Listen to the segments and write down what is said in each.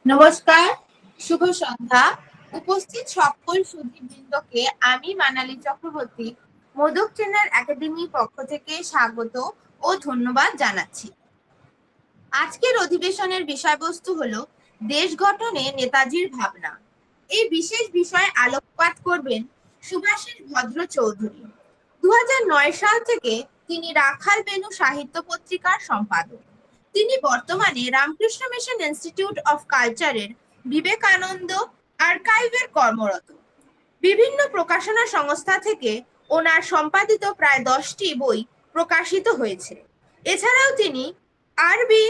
নমস্কার, শুভ সন্ধ্যা। উপস্থিত সকল সুধীবৃন্দকে আমি মানালি চক্রবর্তী মোদক ট্রেনার একাডেমির পক্ষ থেকে স্বাগত ও ধন্যবাদ জানাচ্ছি। আজকের অধিবেশনের বিষয়বস্তু হলো দেশ গঠনে নেতাজির ভাবনা। এই বিশেষ বিষয়ে আলোকপাত করবেন সুভাষিস ভদ্র চৌধুরী। 2009 সাল থেকে তিনি রাখাল বেনু সাহিত্য পত্রিকার সম্পাদক। তিনি বর্তমানে রামকৃষ্ণ মিশন ইনস্টিটিউট অফ কালচারের বিবেকানন্দ আর্কাইভের কর্মরত। বিভিন্ন প্রকাশনা সংস্থা থেকে ওনার সম্পাদিত প্রায় 10টি বই প্রকাশিত হয়েছে। এছাড়াও তিনি আরবি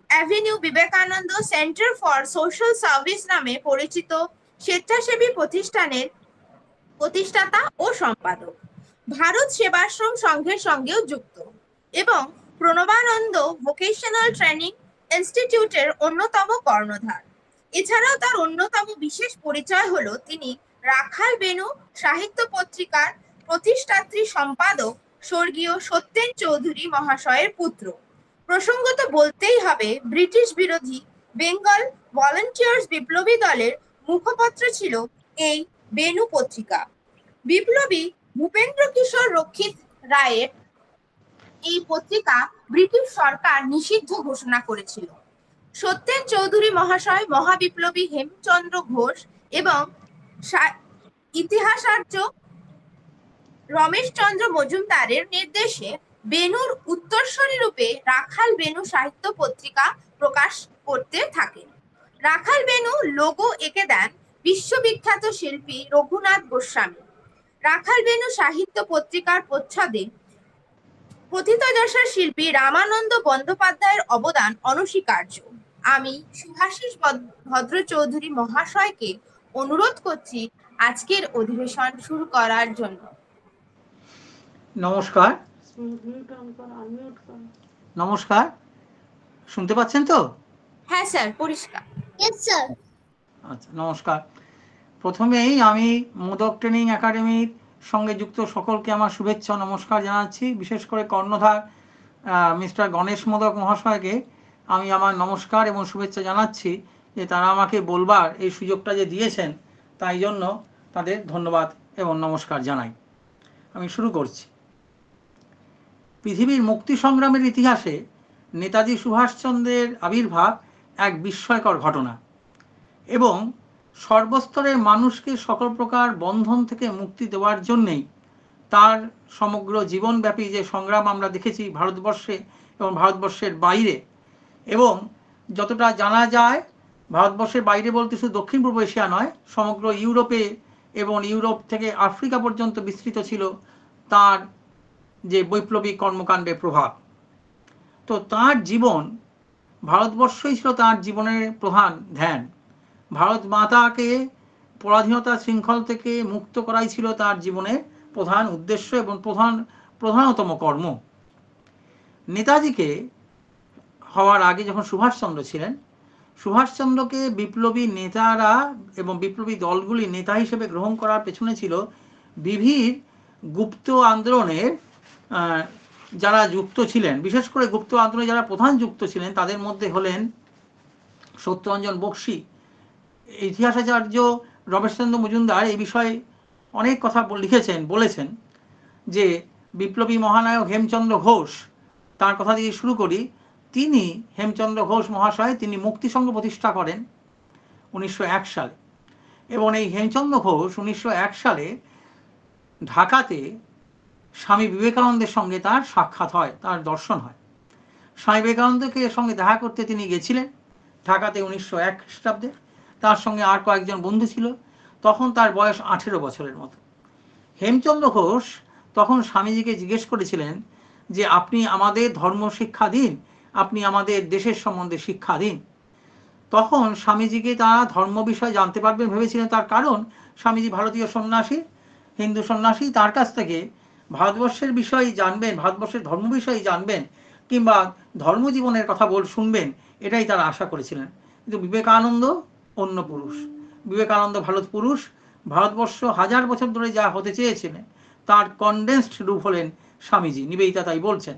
avenue Vivekananda centre for social service নামে পরিচিত স্বেচ্ছাসেবী প্রতিষ্ঠানের প্রতিষ্ঠাতা ও সম্পাদক। ভারত সেবাশ্রম সংঘের সঙ্গেও যুক্ত এবং প্রণবানন্দ ভোকেশনাল ট্রেনিং ইনস্টিটিউটের অন্যতম কর্ণধার। এছাড়াও তার অন্যতম বিশেষ পরিচয় হলো তিনি রাখাল বেনু সাহিত্য পত্রিকার প্রতিষ্ঠাত্রী সম্পাদক স্বর্গীয় সত্যেন চৌধুরী মহাশয়ের পুত্র। প্রসঙ্গত বলতেই হবে ব্রিটিশ বিরোধী বেঙ্গল ভলান্টিয়ার্স বিপ্লবী দলের মুখপত্র ছিল এই বেনু পত্রিকা। বিপ্লবী ভূপেন্দ্র কিশোর রক্ষিত রায়ের এই পত্রিকা ব্রিটিশ সরকার নিষিদ্ধ ঘোষণা করেছিল। সত্যেন চৌধুরী মহাশয় মহাবিপ্লবী হেমচন্দ্র ঘোষ এবং ইতিহাসার্য রমেশচন্দ্র মজুমদারের নির্দেশে বেনুর উত্তরসূরি রূপে রাখাল বেনু সাহিত্য পত্রিকা প্রকাশ করতে থাকেন। রাখাল বেনু লোগো এঁকে দেন বিশ্ববিখ্যাত শিল্পী রঘুনাথ গোস্বামী। রাখাল বেনু সাহিত্য পত্রিকার প্রচ্ছদে প্রথিতযশা শিল্পী রামানন্দ বন্দ্যোপাধ্যায়ের অবদান অনস্বীকার্য। আমি সুভাষিস ভদ্র চৌধুরী মহাশয়কে অনুরোধ করছি আজকের অধিবেশন শুরু করার জন্য। নমস্কার। নমস্কার, শুনতে পাচ্ছেন তো? হ্যাঁ স্যার, পরিষ্কার। আচ্ছা, নমস্কার। প্রথমেই আমি মোদক ট্রেনিং একাডেমির সঙ্গে যুক্ত সকলকে আমার শুভেচ্ছা নমস্কার জানাচ্ছি। বিশেষ করে কর্ণধার মিস্টার গণেশ মোদক মহাশয়কে আমি আমার নমস্কার এবং শুভেচ্ছা জানাচ্ছি যে তারা আমাকে বলবার এই সুযোগটা যে দিয়েছেন, তাই জন্য তাদের ধন্যবাদ এবং নমস্কার জানাই। আমি শুরু করছি। পৃথিবীর মুক্তি সংগ্রামের ইতিহাসে নেতাজি সুভাষচন্দ্রের আবির্ভাব এক বিস্ময়কর ঘটনা এবং সর্বস্তরের মানুষকে সকল প্রকার বন্ধন থেকে মুক্তি দেওয়ার জন্যেই তার সমগ্র জীবনব্যাপী যে সংগ্রাম আমরা দেখেছি ভারতবর্ষে এবং ভারতবর্ষের বাইরে, এবং যতটা জানা যায় ভারতবর্ষের বাইরে বলতে শুধু দক্ষিণ পূর্ব এশিয়া নয়, সমগ্র ইউরোপে এবং ইউরোপ থেকে আফ্রিকা পর্যন্ত বিস্তৃত ছিল তার যে বৈপ্লবিক কর্মকাণ্ডের প্রভাব। তো তার জীবন, ভারতবর্ষই ছিল তার জীবনের প্রধান ধ্যান। ভারত মাতাকে পরাধীনতার শৃঙ্খল থেকে মুক্ত করাই ছিল তার জীবনের প্রধান উদ্দেশ্য এবং প্রধানতম কর্ম। নেতাজিকে হওয়ার আগে যখন সুভাষচন্দ্র ছিলেন, সুভাষচন্দ্রকে বিপ্লবী নেতারা এবং বিপ্লবী দলগুলি নেতা হিসেবে গ্রহণ করার পেছনে ছিল বিভিন্ন গুপ্ত আন্দোলনের যারা যুক্ত ছিলেন। বিশেষ করে গুপ্ত আন্দোলনে যারা প্রধান যুক্ত ছিলেন তাদের মধ্যে হলেন সত্যরঞ্জন বক্সী। ইতিহাসাচার্য রমেশচন্দ্র মজুমদার এই বিষয়ে অনেক কথা লিখেছেন, বলেছেন যে বিপ্লবী মহানায়ক হেমচন্দ্র ঘোষ, তার কথা দিয়ে শুরু করি। তিনি, হেমচন্দ্র ঘোষ মহাশয়, তিনি মুক্তিসংঘ প্রতিষ্ঠা করেন 1901 সালে এবং এই হেমচন্দ্র ঘোষ 1901 সালে ঢাকাতে স্বামী বিবেকানন্দের সঙ্গে তার সাক্ষাৎ হয়, তার দর্শন হয়। স্বামী বিবেকানন্দকে সঙ্গে দেখা করতে তিনি গেছিলেন ঢাকাতে 1901 খ্রিস্টাব্দে। তার সঙ্গে আর কয়েকজন বন্ধু ছিল। তখন তার বয়স 18 বছরের মতো। হেমচন্দ্র ঘোষ তখন স্বামীজিকে জিজ্ঞেস করেছিলেন যে আপনি আমাদের ধর্ম শিক্ষা দিন, আপনি আমাদের দেশের সম্বন্ধে শিক্ষা দিন। তখন স্বামীজিকে তারা ধর্ম বিষয় জানতে পারবেন ভেবেছিলেন, তার কারণ স্বামীজি ভারতীয় সন্ন্যাসী, হিন্দু সন্ন্যাসী, তার কাছ থেকে ভারতবর্ষের বিষয়ে জানবেন, ভারতবর্ষের ধর্ম বিষয়ে জানবেন কিংবা ধর্মজীবনের কথা শুনবেন, এটাই তারা আশা করেছিলেন। কিন্তু বিবেকানন্দ অন্য পুরুষ। বিবেকানন্দ ভারত পুরুষ। ভারতবর্ষ 1000 বছর ধরে যা হতে চেয়েছিলেন তার কনডেন্সড রূপ হলেন স্বামীজি। নিবেদিতা তাই বলছেন,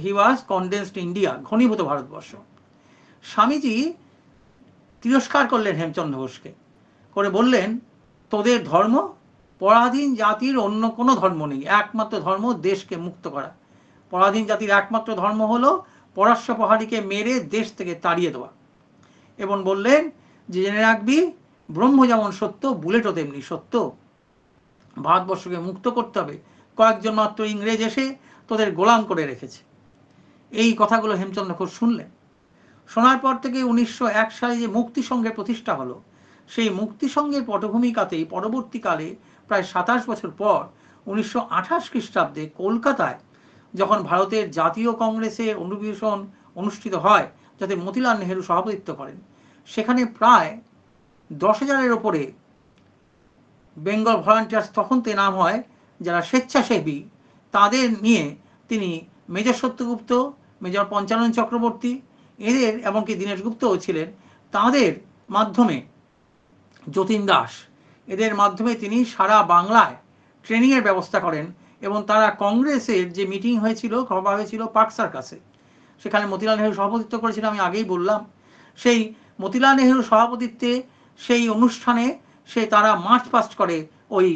হি ওয়াজ কনডেন্সড ইন্ডিয়া, ঘনীভূত ভারতবর্ষ। স্বামীজি তিরস্কার করলেন হেমচন্দ্র ঘোষকে, করে বললেন তোদের ধর্ম, পরাধীন জাতির অন্য কোনো ধর্ম নেই, একমাত্র ধর্ম দেশকে মুক্ত করা। পরাধীন জাতির একমাত্র ধর্ম হলো পরাশ্ব প্রহারীকে মেরে দেশ থেকে তাড়িয়ে দেওয়া। এবং বললেন যে জেনে রাখবি, ব্রহ্ম যেমন সত্য, বুলেটও তেমনি সত্য। ভারতবর্ষকে মুক্ত করতে হবে, কয়েকজন মাত্র ইংরেজ এসে তোদের গোলাম করে রেখেছে। এই কথাগুলো হেমচন্দ্র ঘোষ শুনলেন। শোনার পর থেকে 1901 সালে যে মুক্তি সংঘের প্রতিষ্ঠা হলো, সেই মুক্তি সংঘের পটভূমিকাতেই পরবর্তীকালে প্রায় 27 বছর পর 1928 খ্রিস্টাব্দে কলকাতায় যখন ভারতের জাতীয় কংগ্রেসের অধিবেশন অনুষ্ঠিত হয়, যাতে মতিলাল নেহেরু সভাপতিত্ব করেন, সেখানে প্রায় 10,000-এর ওপরে বেঙ্গল ভলান্টিয়ার্স, তখন তে নাম হয়, যারা স্বেচ্ছাসেবী, তাদের নিয়ে তিনি মেজর সত্যগুপ্ত, মেজর পঞ্চানন চক্রবর্তী, এদের এমনকি দীনেশ গুপ্তও ছিলেন, তাদের মাধ্যমে যতীন দাস, এদের মাধ্যমে তিনি সারা বাংলায় ট্রেনিংয়ের ব্যবস্থা করেন। এবং তারা কংগ্রেসের যে মিটিং হয়েছিল, সভা হয়েছিল পার্ক সার্কাসে, সেখানে মতিলাল নেহেরু সভাপতিত্ব করেছিলেন, আমি আগেই বললাম। সেই মতিলাল নেহেরু সভাপতিত্বে সেই অনুষ্ঠানে তারা মার্চ পাস্ট করে ওই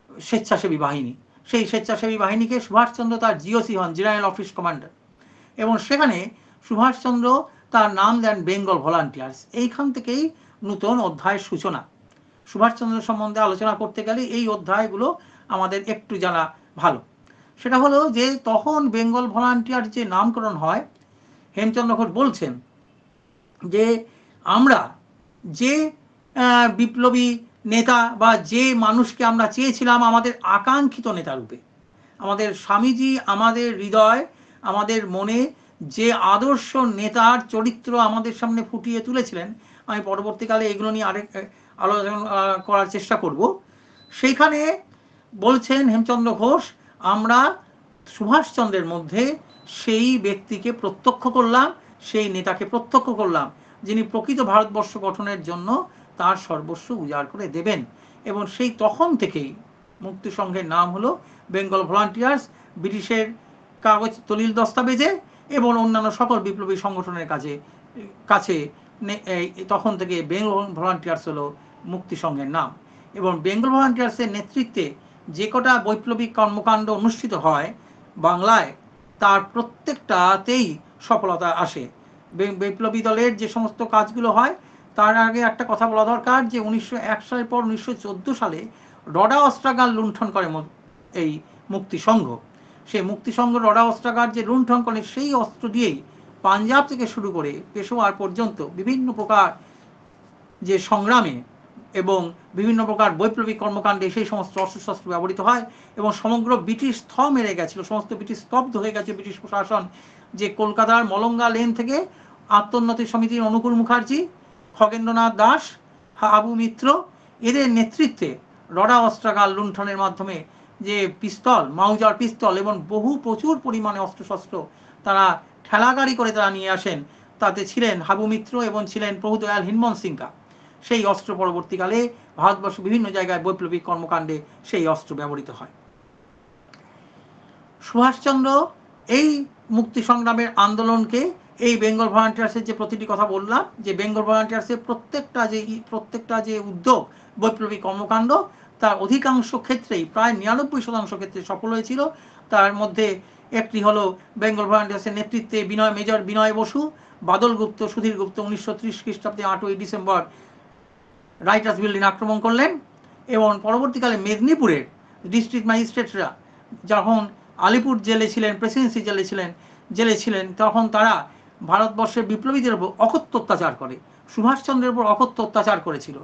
স্বেচ্ছাসেবী বাহিনী। সেই স্বেচ্ছাসেবী বাহিনীকে সুভাষচন্দ্র তার জিওসি হন, জেনারেল অফিস কমান্ডার। এবং সেখানে সুভাষচন্দ্র তার নাম দেন বেঙ্গল ভলান্টিয়ার্স। এইখান থেকেই নূতন অধ্যায়ের সূচনা। সুভাষচন্দ্র সম্বন্ধে আলোচনা করতে গেলে এই অধ্যায়গুলো আমাদের একটু জানা ভালো। সেটা হলো যে তখন বেঙ্গল ভলান্টিয়ার যে নামকরণ হয়, হেমচন্দ্র ঘোষ বলছেন যে আমরা যে বিপ্লবী নেতা বা যে মানুষকে আমরা চেয়েছিলাম আমাদের আকাঙ্ক্ষিত নেতা রূপে, আমাদের স্বামীজি আমাদের হৃদয়, আমাদের মনে যে আদর্শ নেতার চরিত্র আমাদের সামনে ফুটিয়ে তুলেছিলেন, আমি পরবর্তীকালে এগুলো নিয়ে আরেক আলোচনা করার চেষ্টা করব। সেইখানে বলছেন হেমচন্দ্র ঘোষ, আমরা সুভাষচন্দ্রের মধ্যে সেই ব্যক্তিকে প্রত্যক্ষ করলাম, সেই নেতাকে প্রত্যক্ষ করলাম, যিনি প্রকৃত ভারতবর্ষ গঠনের জন্য তার সর্বস্ব উজাড় করে দেবেন। এবং সেই তখন থেকেই মুক্তি সংঘের নাম হলো বেঙ্গল ভলান্টিয়ার্স। ব্রিটিশের কাগজ দলিল দস্তাবেজে এবং অন্যান্য সকল বিপ্লবী সংগঠনের কাছে তখন থেকে বেঙ্গল ভলান্টিয়ার্স হলো মুক্তি সংঘের নাম। এবং বেঙ্গল ভলান্টিয়ার্সের নেতৃত্বে যে কটা বৈপ্লবিক কর্মকাণ্ড অনুষ্ঠিত হয় বাংলায়, তার প্রত্যেকটাতেই সফলতা আসে। বিপ্লবী দলের যে সমস্ত কাজগুলো হয়, তার আগে একটা কথা বলা দরকার যে 1901 সালের পর 1914 সালে রডা অস্ত্রাগার লুণ্ঠন করে এই মুক্তি সংঘ। সেই মুক্তি সংঘ রডা অস্ত্রাগার যে লুণ্ঠন করে, সেই অস্ত্র দিয়েই পাঞ্জাব থেকে শুরু করে পেশোয়ার পর্যন্ত বিভিন্ন প্রকার যে সংগ্রামে এবং বিভিন্ন প্রকার বৈপ্লবিক কর্মকাণ্ডে সেই সমস্ত অস্ত্রশস্ত্র ব্যবহৃত হয়। এবং সমগ্র ব্রিটিশ মেরে গেছিল, সমস্ত ব্রিটিশ স্তব্ধ হয়ে গেছে। ব্রিটিশ প্রশাসন, যে কলকাতার মলঙ্গা লেন থেকে আত্মোন্নতি সমিতির অনুকূল মুখার্জি, খগেন্দ্রনাথ দাস, হাবু মিত্র, এদের নেতৃত্বে রডা অস্ত্রাগার লুণ্ঠনের মাধ্যমে যে পিস্তল, মাউজার পিস্তল এবং প্রচুর পরিমাণে অস্ত্রশস্ত্র তারা ঠেলাগাড়ি করে তারা নিয়ে আসেন, তাতে ছিলেন হাবু মিত্র এবং ছিলেন প্রভুদয়াল হিনমন সিংকা। সেই অস্ত্র পরবর্তীকালে ভারতবর্ষ বিভিন্ন জায়গায় বৈপ্লবিক কর্মকাণ্ডে সেই অস্ত্র ব্যবহৃত হয়। সুভাষচন্দ্র এই মুক্তি সংগ্রামের আন্দোলনকে, এই বেঙ্গল ভলান্টিয়ার্সের যে প্রতিটি কথা বললাম, যে বেঙ্গল ভলান্টিয়ার্সের প্রত্যেকটা যে উদ্যোগ, বৈপ্লবিক কর্মকাণ্ড, তার অধিকাংশ ক্ষেত্রেই প্রায় 99% ক্ষেত্রে সফল হয়েছিল। তার মধ্যে একটি হলো বেঙ্গল ভলান্টিয়ার্সের নেতৃত্বে মেজর বিনয় বসু, বাদল গুপ্ত, সুধীর গুপ্ত 1930 খ্রিস্টাব্দে 8ই ডিসেম্বর রাইটার্স বিল্ডিং আক্রমণ করলেন। এবং পরবর্তীকালে মেদিনীপুরের ডিস্ট্রিক্ট ম্যাজিস্ট্রেটরা যখন আলিপুর জেলে ছিলেন, প্রেসিডেন্সি জেলে ছিলেন, তখন তারা ভারতবর্ষের বিপ্লবীদের উপর অকথ্য অত্যাচার করে, সুভাষচন্দ্রের উপর অকথ্য অত্যাচার করেছিল।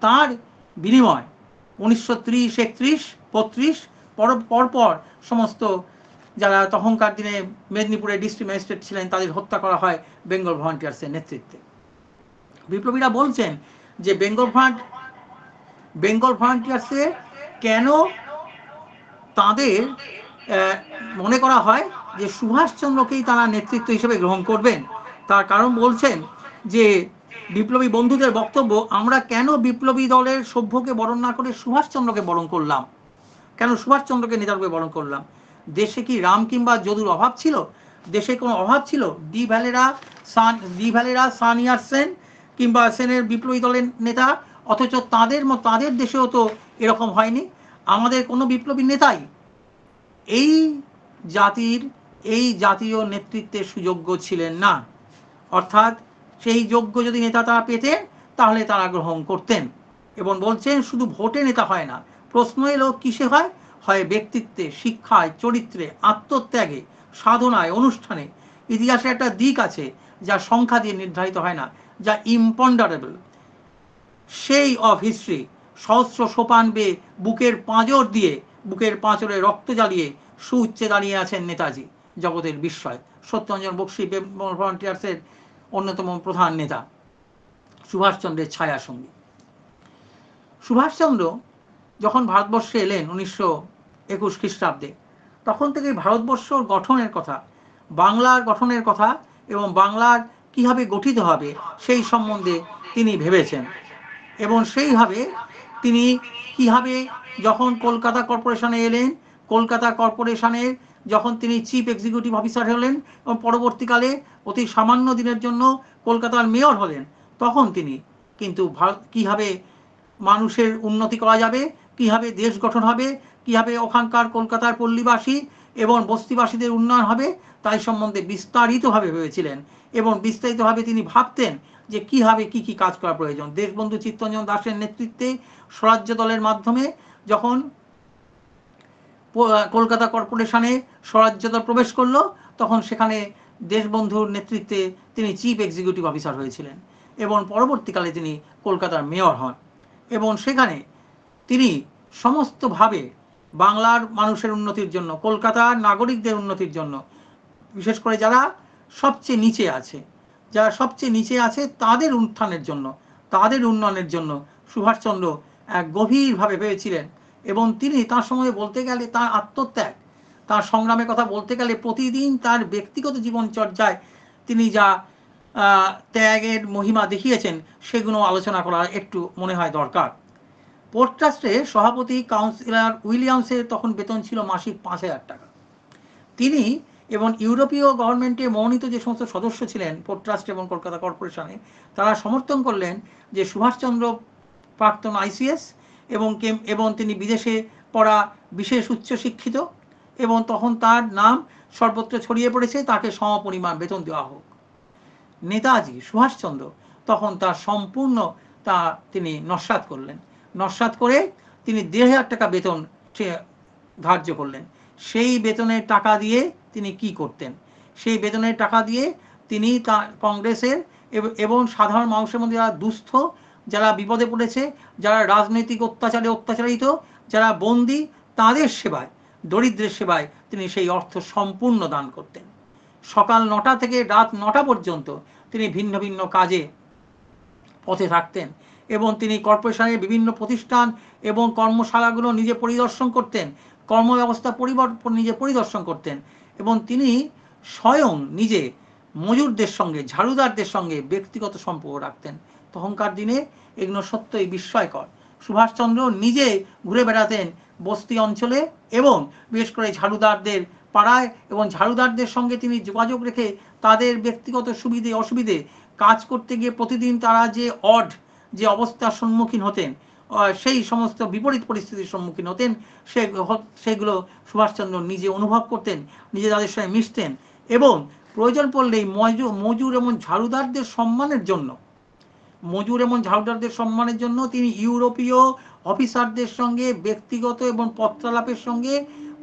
তার বিনিময় 1930, 31, 32 পরপর সমস্ত যারা তখনকার দিনে মেদিনীপুরের ডিস্ট্রিক্ট ম্যাজিস্ট্রেট ছিলেন, তাদের হত্যা করা হয় বেঙ্গল ভলান্টিয়ার্সের নেতৃত্বে। বিপ্লবীরা বলছেন যে বেঙ্গল ভলান্টিয়ার্সে কেন তাদের মনে করা হয় যে সুভাষচন্দ্রকেই তারা নেতৃত্ব হিসেবে গ্রহণ করবেন। তার কারণ বলছেন যে বিপ্লবী বন্ধুদের বক্তব্য, আমরা কেন বিপ্লবী দলের সভ্যকে বরণ না করে সুভাষচন্দ্রকে বরণ করলাম, কেন সুভাষচন্দ্রকে নেতারূপে বরণ করলাম? দেশে কি রাম কিংবা যদুর অভাব ছিল? দেশে কোনো অভাব ছিল? ডি ভ্যালেরা, সানিয়ার সেন কিংবা সেনের বিপ্লবী দলের নেতা, অথচ তাদের দেশেও তো এরকম হয়নি। আমাদের কোনো বিপ্লবী নেতাই এই জাতীয় নেতৃত্বের সুযোগ্য ছিলেন না। অর্থাৎ সেই যোগ্য যদি নেতা তারা পেতেন তাহলে তারা গ্রহণ করতেন। এবং বলছেন শুধু ভোটে নেতা হয় না, প্রশ্ন এলো কিসে হয়? হয় ব্যক্তিত্বে, শিক্ষায়, চরিত্রে, আত্মত্যাগে, সাধনায়, অনুষ্ঠানে। ইতিহাসে একটা দিক আছে যা সংখ্যা দিয়ে নির্ধারিত হয় না, যা ইম্পন্ডারেবল। সেই অফ হিস্ট্রি সহস্র সোপান বেয়ে বুকের পাঁজরে রক্ত জ্বালিয়ে সুউচ্চে দাঁড়িয়ে আছেন নেতাজি, জগতের বিস্ময়, সত্যরঞ্জন বক্সী, ভলান্টিয়ার্সের অন্যতম প্রধান নেতা, সুভাষচন্দ্রের ছায়া সঙ্গী। সুভাষচন্দ্র যখন ভারতবর্ষে এলেন 1921 খ্রিস্টাব্দে, তখন থেকে ভারতবর্ষ গঠনের কথা, বাংলার গঠনের কথা এবং বাংলার কিভাবে গঠিত হবে সেই সম্বন্ধে তিনি ভেবেছেন। এবং সেইভাবে তিনি কিভাবে যখন কলকাতা কর্পোরেশনে এলেন, কলকাতা কর্পোরেশনের যখন তিনি চিফ এক্সিকিউটিভ অফিসার হলেন এবং পরবর্তীকালে অতি সামান্য দিনের জন্য কলকাতার মেয়র হলেন, তখন তিনি কিন্তু কিভাবে মানুষের উন্নতি করা যাবে, কিভাবে দেশ গঠন হবে, কিভাবে ওখানকার কলকাতার পল্লীবাসী এবং বস্তিবাসীদের উন্নয়ন হবে তাই সম্বন্ধে বিস্তারিতভাবে ভেবেছিলেন। এবং বিস্তারিতভাবে তিনি ভাবতেন যে কীভাবে কী কী কাজ করা প্রয়োজন। দেশবন্ধু চিত্তরঞ্জন দাসের নেতৃত্বে স্বরাজ্য দলের মাধ্যমে যখন কলকাতা কর্পোরেশনে স্বরাজ্য দল প্রবেশ করলো, তখন সেখানে দেশবন্ধুর নেতৃত্বে তিনি চিফ এক্সিকিউটিভ অফিসার হয়েছিলেন এবং পরবর্তীকালে তিনি কলকাতার মেয়র হন। এবং সেখানে তিনি সমস্তভাবে বাংলার মানুষের উন্নতির জন্য, কলকাতার নাগরিকদের উন্নতির জন্য, বিশেষ করে যারা সবচেয়ে নিচে আছে তাদের উত্থানের জন্য, তাদের উন্নয়নের জন্য সুভাষচন্দ্র গভীরভাবে ভেবেছিলেন। এবং তিনি তার সময় বলতে গেলে তার আত্মত্যাগ, তার সংগ্রামের কথা বলতে গেলে প্রতিদিন তার ব্যক্তিগত জীবনচর্যায় তিনি যা ত্যাগের মহিমা দেখিয়েছেন সেগুলো আলোচনা করা একটু মনে হয় দরকার। পোর্ট ট্রাস্টের সভাপতি কাউন্সিলর উইলিয়ামসের তখন বেতন ছিল মাসিক 5,000 টাকা। তিনি এবং ইউরোপীয় গভর্নমেন্টে মনোনীত যে সমস্ত সদস্য ছিলেন পোর্ট ট্রাস্ট এবং কলকাতা কর্পোরেশনে, তারা সমর্থন করলেন যে সুভাষচন্দ্র প্রাক্তন আইসিএস এবং তিনি বিদেশে পড়া বিশেষ উচ্চশিক্ষিত এবং তখন তার নাম সর্বত্র ছড়িয়ে পড়েছে, তাকে সমপরিমাণ বেতন দেওয়া হোক। নেতাজি সুভাষচন্দ্র তখন তার সম্পূর্ণ তিনি নস্যাৎ করলেন। নস্যাৎ করে তিনি 1,500 টাকা বেতন ধার্য করলেন। সেই বেতনের টাকা দিয়ে তিনি কি করতেন? সেই বেতনের টাকা দিয়ে তিনি কংগ্রেসের এবং সাধারণ মানুষের মধ্যে যারা দুস্থ, যারা বিপদে পড়েছে, যারা রাজনৈতিক অত্যাচারিত, যারা বন্দী, তাদের সেবায়, দরিদ্রের সেবায় তিনি সেই অর্থ সম্পূর্ণ দান করতেন। সকাল 9টা থেকে রাত 9টা পর্যন্ত তিনি ভিন্ন ভিন্ন কাজে পথে থাকতেন এবং তিনি কর্পোরেশনের বিভিন্ন প্রতিষ্ঠান এবং কর্মশালাগুলো নিজে পরিদর্শন করতেন, কর্মব্যবস্থা নিজে পরিদর্শন করতেন এবং তিনি স্বয়ং নিজে মজুরদের সঙ্গে, ঝাড়ুদারদের সঙ্গে ব্যক্তিগত সম্পর্ক রাখতেন। তখনকার দিনে এগুলো সত্যই বিস্ময়কর। সুভাষচন্দ্র নিজে ঘুরে বেড়াতেন বস্তি অঞ্চলে এবং বিশেষ করে ঝাড়ুদারদের পাড়ায়, এবং ঝাড়ুদারদের সঙ্গে তিনি যোগাযোগ রেখে তাদের ব্যক্তিগত সুবিধে অসুবিধে কাজ করতে গিয়ে প্রতিদিন তারা যে অবস্থার সম্মুখীন হতেন, সেই সমস্ত বিপরীত পরিস্থিতির সম্মুখীন হতেন, সেগুলো সুভাষচন্দ্র নিজে অনুভব করতেন, নিজে তাদের সঙ্গে মিশতেন এবং প্রয়োজন পড়লেই মজুর এবং ঝাড়ুদারদের সম্মানের জন্য তিনি ইউরোপীয় অফিসারদের সঙ্গে ব্যক্তিগত এবং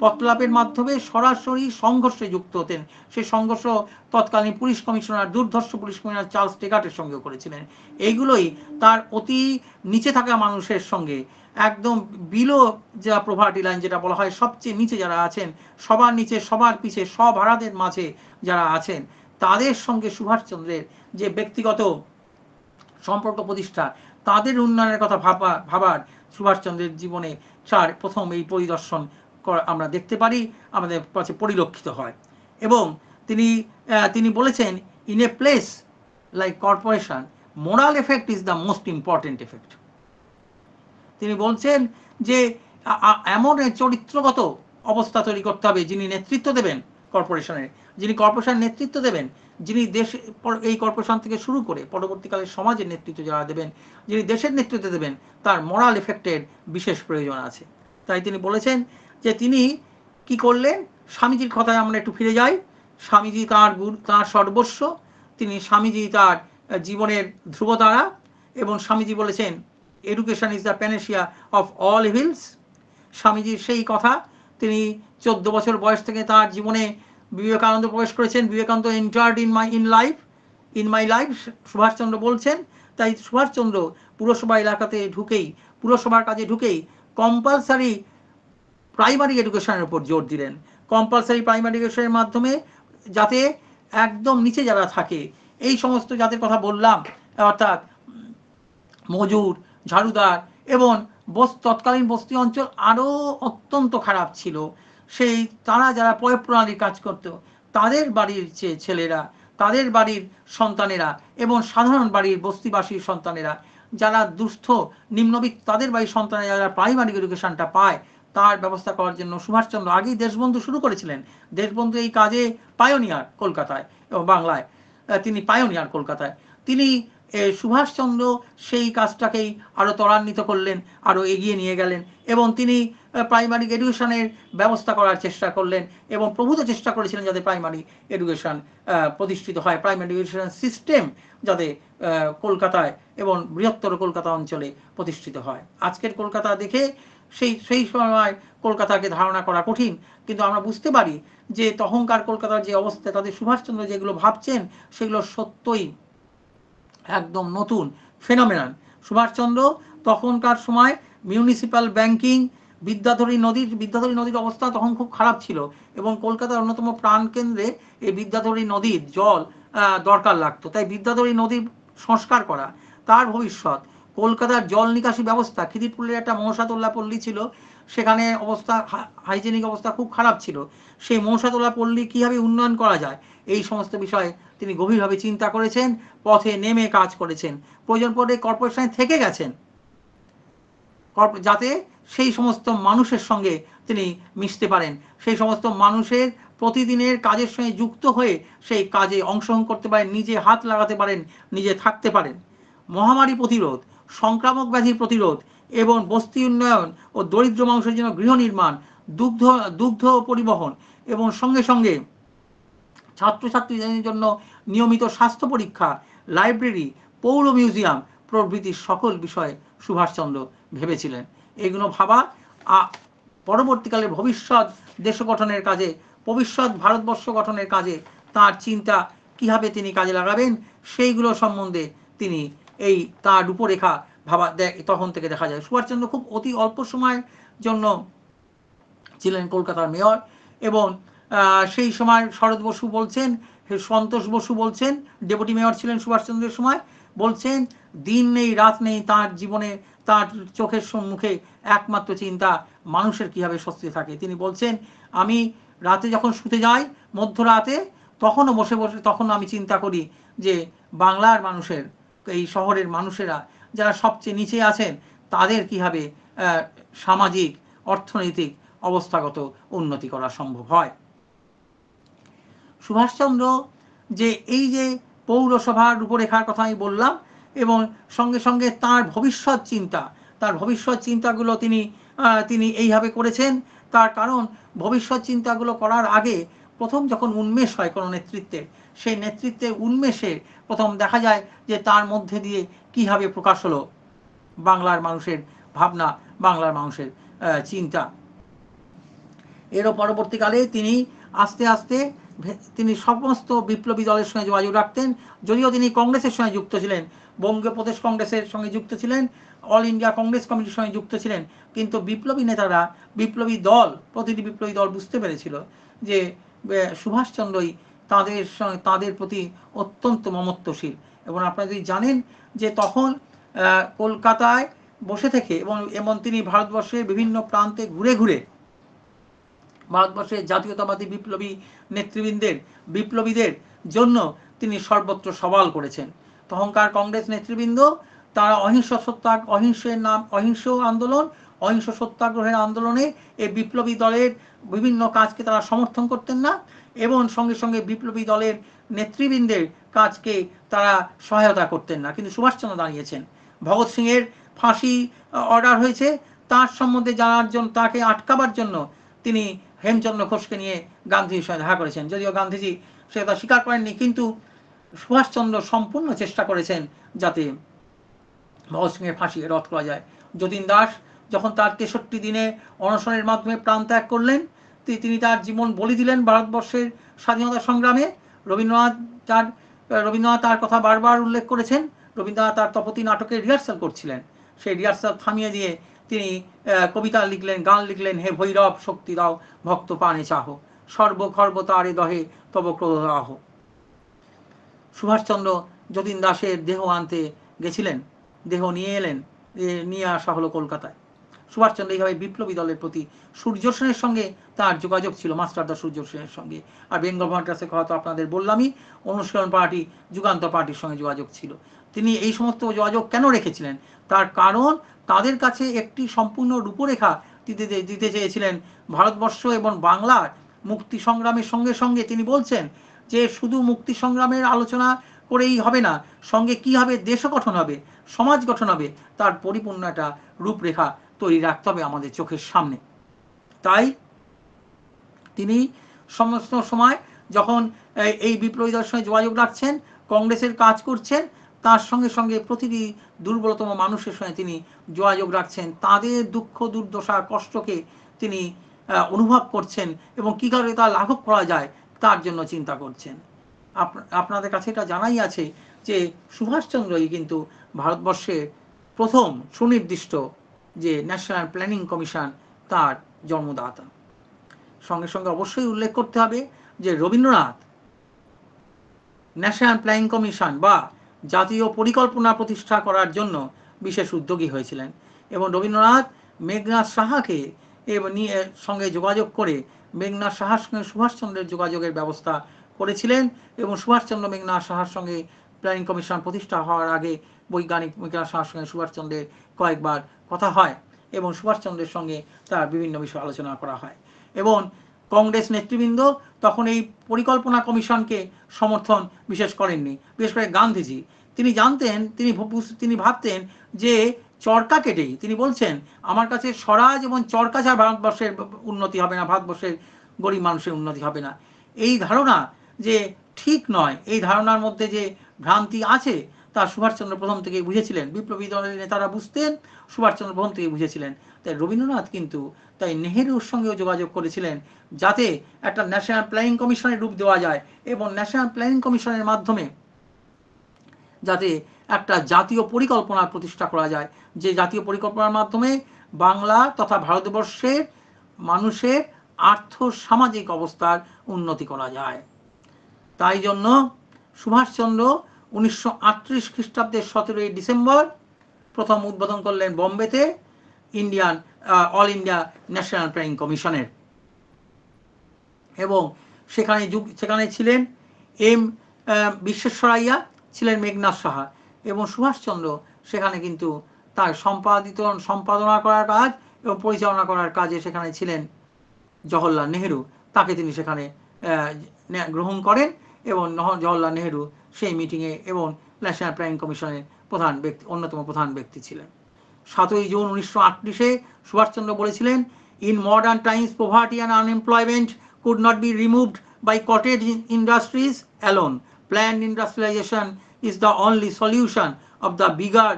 পত্রালাপের মাধ্যমে সরাসরি সংঘর্ষে যুক্ত হতেন। সেই সংঘর্ষ তৎকালীন পুলিশ কমিশনার, দুর্ধর্ষ পুলিশ কমিশনার চার্লস টেগাটের সঙ্গে করেছিলেন। এইগুলোই তার অতি নিচে থাকা মানুষের সঙ্গে, একদম বিলো যা প্রভার্টি লাইন যেটা বলা হয়, সবচেয়ে নিচে যারা আছেন, সবার নিচে, সবার পিছে, সব হারাদের মাঝে যারা আছেন, তাদের সঙ্গে সুভাষচন্দ্রের যে ব্যক্তিগত সম্পর্ক প্রতিষ্ঠা, তাদের উন্নয়নের কথা ভাবার সুভাষচন্দ্রের জীবনে প্রথম এই পরিদর্শন আমরা দেখতে পারি, আমাদের কাছে পরিলক্ষিত হয়। এবং তিনি বলেছেন, in a place like corporation moral effect is the most important effect. তিনি বলছেন যে এমন চরিত্রগত অবস্থা তৈরি করতে হবে যিনি নেতৃত্ব দেবেন, কর্পোরেশনের, যিনি কর্পোরেশন নেতৃত্ব দেবেন, যিনি দেশ এই কর্পোরেশন থেকে শুরু করে পরবর্তীকালে সমাজের নেতৃত্ব যারা দেবেন, যিনি দেশের নেতৃত্ব দেবেন, তার মোরাল এফেক্টের বিশেষ প্রয়োজন আছে। তাই তিনি বলেছেন যে তিনি কি করলেন, স্বামীজির কথায় আমরা একটু ফিরে যাই। স্বামীজি তার সর্বস্ব, তিনি স্বামীজি তার জীবনের ধ্রুবতারা, এবং স্বামীজি বলেছেন education is the panacea of all evils. স্বামীজির সেই কথা, তিনি 14 বছর বয়স থেকে তার জীবনে বিবেকানন্দ প্রবেশ করেছেন। Vivekananda entered in my life, Subhash Chandra বলছেন। তাই সুভাষচন্দ্র পুরসভা এলাকাতে ঢুকেই, পুরসভার কাজে ঢুকেই কম্পালসারি প্রাইমারি এডুকেশনের উপর জোর দিলেন। কম্পালসারি প্রাইমারি এডুকেশনের মাধ্যমে যাতে একদম নিচে যারা থাকে, এই সমস্ত যাদের কথা বললাম, অর্থাৎ মজুর, ঝাড়ুদার, এবং তৎকালীন বস্তি অঞ্চল আরও অত্যন্ত খারাপ ছিল, সেই তারা যারা প্রয়োগ প্রণালীর কাজ করত, তাদের বাড়ির ছেলেরা, তাদের বাড়ির সন্তানেরা, এবং সাধারণ বাড়ির বস্তিবাসীর সন্তানেরা যারা দুস্থ নিম্নবিত্ত, তাদের বাড়ির সন্তানেরা যারা প্রাইমারি এডুকেশনটা পায়, তার ব্যবস্থা করার জন্য সুভাষচন্দ্র আগেই দেশবন্ধু শুরু করেছিলেন। দেশবন্ধু এই কাজে পায়োনিয়ার কলকাতায় এবং বাংলায়, তিনি পায়োনিয়ার কলকাতায়। তিনি সুভাষচন্দ্র সেই কাজটাকেই আরও ত্বরান্বিত করলেন, আরও এগিয়ে নিয়ে গেলেন, এবং তিনি প্রাইমারি এডুকেশনের ব্যবস্থা করার চেষ্টা করলেন, এবং প্রভূত চেষ্টা করেছিলেন যাতে প্রাইমারি এডুকেশন প্রতিষ্ঠিত হয়, প্রাইমারি এডুকেশন সিস্টেম যাতে কলকাতায় এবং বৃহত্তর কলকাতা অঞ্চলে প্রতিষ্ঠিত হয়। আজকের কলকাতা দেখে সেই সময় কলকাতাকে ধারণা করা কঠিন, কিন্তু আমরা বুঝতে পারি যে তখনকার কলকাতার যে অবস্থা, তাদের সুভাষচন্দ্র যেগুলো ভাবছেন সেগুলো সত্যই একদম নতুন ফেনোমেনন। সুভাষচন্দ্র তখনকার সময় মিউনিসিপ্যাল ব্যাংকিং, বিদ্যাধরী নদীর অবস্থা তখন খুব খারাপ ছিল, এবং কলকাতার অন্যতম প্রাণকেন্দ্রে এই বিদ্যাধরী নদীর জল দরকার লাগতো। তাই বিদ্যাধরী নদীর সংস্কার করা, তার ভবিষ্যৎ, কলকাতার জল নিকাশি ব্যবস্থা, খিদিরপুরের একটা মনসাতোল্লা পল্লী ছিল, সেখানে অবস্থা, হাইজেনিক অবস্থা খুব খারাপ ছিল, সেই মনসাতোল্লা পল্লী কীভাবে উন্নয়ন করা যায়, এই সমস্ত বিষয়ে তিনি গভীরভাবে চিন্তা করেছেন, পথে নেমে কাজ করেছেন। প্রয়োজন পড়লে কর্পোরেশনে থেকে গেছেন, যাতে সেই সমস্ত মানুষের সঙ্গে তিনি মিশতে পারেন, সেই সমস্ত মানুষের প্রতিদিনের কাজের সঙ্গে যুক্ত হয়ে সেই কাজে অংশগ্রহণ করতে পারেন, নিজে হাত লাগাতে পারেন, নিজে থাকতে পারেন। মহামারী প্রতিরোধ, সংক্রামক ব্যাধি প্রতিরোধ, এবং বস্তি উন্নয়ন ও দরিদ্র মানুষের জন্য গৃহ নির্মাণ, দুগ্ধ পরিবহন, এবং সঙ্গে সঙ্গে ছাত্রছাত্রীদের জন্য নিয়মিত স্বাস্থ্য পরীক্ষা, লাইব্রেরি, পৌর মিউজিয়াম প্রভৃতি সকল বিষয়ে সুভাষচন্দ্র ভেবেছিলেন। এগুলো ভাবা পরবর্তীকালে ভবিষ্যৎ দেশ গঠনের কাজে, ভবিষ্যৎ ভারতবর্ষ গঠনের কাজে তার চিন্তা কিভাবে তিনি কাজে লাগাবেন, সেইগুলো সম্বন্ধে তিনি এই তার রূপরেখা ভাবা তখন থেকে দেখা যায়। সুভাষচন্দ্র খুব অতি অল্প সময়ের জন্য ছিলেন কলকাতার মেয়র, এবং সেই সময় শরৎ বসু বলছেন, সন্তোষ বসু বলছেন, ডেপুটি মেয়র ছিলেন সুভাষচন্দ্রের সময়, বলছেন দিন নেই রাত নেই তার জীবনে, তার চোখের সম্মুখে একমাত্র চিন্তা মানুষের কীভাবে স্বস্তি থাকে। তিনি বলছেন, আমি রাতে যখন শুতে যাই, মধ্যরাতে, তখনও বসে বসে তখন আমি চিন্তা করি যে বাংলার মানুষের, এই শহরের মানুষেরা যারা সবচেয়ে নিচে আছেন, তাদের কীভাবে সামাজিক অর্থনৈতিক অবস্থাগত উন্নতি করা সম্ভব হয়। সুভাষচন্দ্র যে এই যে পৌরসভার রূপরেখার কথা আমি বললাম, এবং সঙ্গে সঙ্গে তার ভবিষ্যৎ চিন্তাগুলো তিনি এইভাবে করেছেন। তার কারণ ভবিষ্যৎ চিন্তাগুলো করার আগে প্রথম যখন উন্মেষ হয় কোনো নেতৃত্বের, সেই নেতৃত্বের উন্মেষে প্রথম দেখা যায় যে তার মধ্যে দিয়ে কীভাবে প্রকাশ হলো বাংলার মানুষের ভাবনা, বাংলার মানুষের চিন্তা। এরও পরবর্তীকালে তিনি আস্তে আস্তে তিনি সমস্ত বিপ্লবী দলের সঙ্গে যোগাযোগ রাখতেন, যদিও তিনি কংগ্রেসের সঙ্গে যুক্ত ছিলেন, বঙ্গীয় প্রদেশ কংগ্রেসের সঙ্গে যুক্ত ছিলেন, অল ইন্ডিয়া কংগ্রেস কমিটির সঙ্গে যুক্ত ছিলেন, কিন্তু বিপ্লবী নেতারা, প্রতিটি বিপ্লবী দল বুঝতে পেরেছিল যে সুভাষচন্দ্রই তাদের প্রতি অত্যন্ত মমত্বশীল। এবং আপনারা যদি জানেন যে তখন কলকাতায় বসে থেকে এবং তিনি ভারতবর্ষের বিভিন্ন প্রান্তে ঘুরে ঘুরে ভারতবর্ষের জাতীয়তাবাদী বিপ্লবীদের জন্য তিনি সর্বত্র সওয়াল করেছেন। তখনকার কংগ্রেস নেতৃবৃন্দ তারা অহিংস আন্দোলন, অহিংস সত্যাগ্রহের আন্দোলনে এই বিপ্লবী দলের বিভিন্ন কাজকে তারা সমর্থন করতেন না, এবং সঙ্গে সঙ্গে বিপ্লবী দলের নেতৃবৃন্দের কাজকে তারা সহায়তা করতেন না। কিন্তু সুভাষচন্দ্র দাঁড়িয়েছেন। ভগৎ সিংয়ের ফাঁসি অর্ডার হয়েছে, তার সম্বন্ধে জানার জন্য, তাকে আটকাবার জন্য তিনি হেমচন্দ্র ঘোষকে নিয়ে গান্ধীজির সঙ্গে দেখা করেছেন। যদিও গান্ধীজি সেটা স্বীকার করেননি, কিন্তু সুভাষচন্দ্র সম্পূর্ণ চেষ্টা করেছেন যাতে ভগৎ সিংয়ের ফাঁসি রদ করা যায়। যতীন দাস যখন তার 63 দিনে অনশনের মাধ্যমে প্রাণ ত্যাগ করলেন, তিনি তার জীবন বলি দিলেন ভারতবর্ষের স্বাধীনতা সংগ্রামে। রবীন্দ্রনাথ তার কথা বারবার উল্লেখ করেছেন। রবীন্দ্রনাথ তার তপতি নাটকের রিহার্সাল করছিলেন, সেই রিহার্সাল থামিয়ে দিয়ে তিনি কবিতা লিখলেন, গান লিখলেন। হে ভৈরব শক্তি দাও, ভক্ত প্রাণে চাহ, সর্বখর্ব তারে দহে তব ক্রোধ আহ। সুভাষচন্দ্র যতীন দাসের দেহ আনতে গেছিলেন, দেহ নিয়ে এলেন, নিয়ে আসা হলো কলকাতায়। সুভাষচন্দ্র এইভাবে বিপ্লবী দলের প্রতি সূর্য সেনের সঙ্গে তার যোগাযোগ ছিল, মাস্টারদা সূর্য সেনের সঙ্গে। আর বেঙ্গল ভলান্টিয়ার্সের কথা তো আপনাদের বললামই, অনুশীলন পার্টি, যুগান্তর পার্টির সঙ্গে যোগাযোগ ছিল। তিনি এই সমস্ত যোগাযোগ কেন রেখেছিলেন? তার কারণ তাদের কাছে একটি সম্পূর্ণ রূপরেখা দিতে চেয়েছিলেন ভারতবর্ষ এবং বাংলার মুক্তি সংগ্রামের সঙ্গে সঙ্গে। তিনি বলছেন যে শুধু মুক্তি সংগ্রামের আলোচনা করেই হবে না, সঙ্গে কি হবে, দেশ গঠন হবে, সমাজ গঠন হবে, তার পরিপূর্ণ একটা রূপরেখা তৈরি রাখতে হবে আমাদের চোখের সামনে। তাই তিনি সমস্ত সময় যখন এই বিপ্লবী দলের সঙ্গে যোগাযোগ রাখছেন, কংগ্রেসের কাজ করছেন, তার সঙ্গে সঙ্গে প্রতিটি দুর্বলতম মানুষের সঙ্গে তিনি যোগাযোগ রাখছেন, তাদের দুঃখ দুর্দশা কষ্টকে তিনি অনুভব করছেন এবং কী করে তা লাঘব করা যায় তার জন্য চিন্তা করছেন। আপনাদের কাছে এটা জানাই আছে যে সুভাষচন্দ্রই কিন্তু ভারতবর্ষের প্রথম সুনির্দিষ্ট যে ন্যাশনাল প্ল্যানিং কমিশন তার জন্মদাতা। সঙ্গে সঙ্গে অবশ্যই উল্লেখ করতে হবে যে রবীন্দ্রনাথ ন্যাশনাল প্ল্যানিং কমিশন বা জাতীয় পরিকল্পনা প্রতিষ্ঠা করার জন্য বিশেষ উদ্যোগী হয়েছিলেন এবং রবীন্দ্রনাথ মেঘনাথ সাহাকে নিয়ে সঙ্গে যোগাযোগ করে মেঘনাথ সাহার সঙ্গে সুভাষচন্দ্রের যোগাযোগের ব্যবস্থা করেছিলেন এবং সুভাষচন্দ্র মেঘনাথ সাহার সঙ্গে প্ল্যানিং কমিশন প্রতিষ্ঠা হওয়ার আগে বৈজ্ঞানিক মেঘনাথ সাহার সঙ্গে সুভাষচন্দ্রের কয়েকবার কথা হয় এবং সুভাষচন্দ্রের সঙ্গে তার বিভিন্ন বিষয় আলোচনা করা হয়। এবং কংগ্রেস নেতৃবৃন্দ তখন এই পরিকল্পনা কমিশনকে সমর্থন বিশেষ করেননি, বিশেষ করে গান্ধীজি। তিনি জানতেন, তিনি ভাবতেন যে চরকা কেটেই, তিনি বলছেন আমার কাছে স্বরাজ এবং চরকা ছাড়া ভারতবর্ষের উন্নতি হবে না, ভারতবর্ষের গরিব মানুষের উন্নতি হবে না। এই ধারণা যে ঠিক নয়, এই ধারণার মধ্যে যে ভ্রান্তি আছে তা সুভাষচন্দ্র প্রথম থেকেই বুঝেছিলেন, বিপ্লবী দলের নেতারা বুঝতেন, সুভাষচন্দ্র প্রথম থেকেই বুঝেছিলেন। তাই রবীন্দ্রনাথ কিন্তু তাই নেহেরুর সঙ্গেও যোগাযোগ করেছিলেন যাতে একটা ন্যাশনাল প্ল্যানিং কমিশনের রূপ দেওয়া যায় এবং ন্যাশনাল প্ল্যানিং কমিশনের মাধ্যমে যাতে একটা জাতীয় পরিকল্পনা প্রতিষ্ঠা করা যায়, যে জাতীয় পরিকল্পনার মাধ্যমে বাংলা তথা ভারতবর্ষের মানুষের আর্থ সামাজিক অবস্থার উন্নতি করা যায়। তাই জন্য সুভাষচন্দ্র 1938 খ্রিস্টাব্দের 17 ডিসেম্বর প্রথম উদ্বোধন করলেন বোম্বেতে অল ইন্ডিয়া ন্যাশনাল প্ল্যানিং কমিশনের এবং সেখানে ছিলেন এম বিশ্বেশ্বরাইয়া, ছিলেন মেঘনাথ সাহা এবং সুভাষচন্দ্র সেখানে কিন্তু তার সম্পাদনা করার কাজ এবং পরিচালনা করার কাজে সেখানে ছিলেন জওহরলাল নেহেরু। তাকে তিনি সেখানে গ্রহণ করেন এবং জওহরলাল নেহেরু সেই মিটিংয়ে এবং ন্যাশনাল প্ল্যানিং কমিশনের অন্যতম প্রধান ব্যক্তি ছিলেন। 7 জুন 1938 সুভাষচন্দ্র বলেছিলেন, in modern Times poverty and unemployment could not be removed by cottage industries alone. Planned industrialization is the only solution of the bigger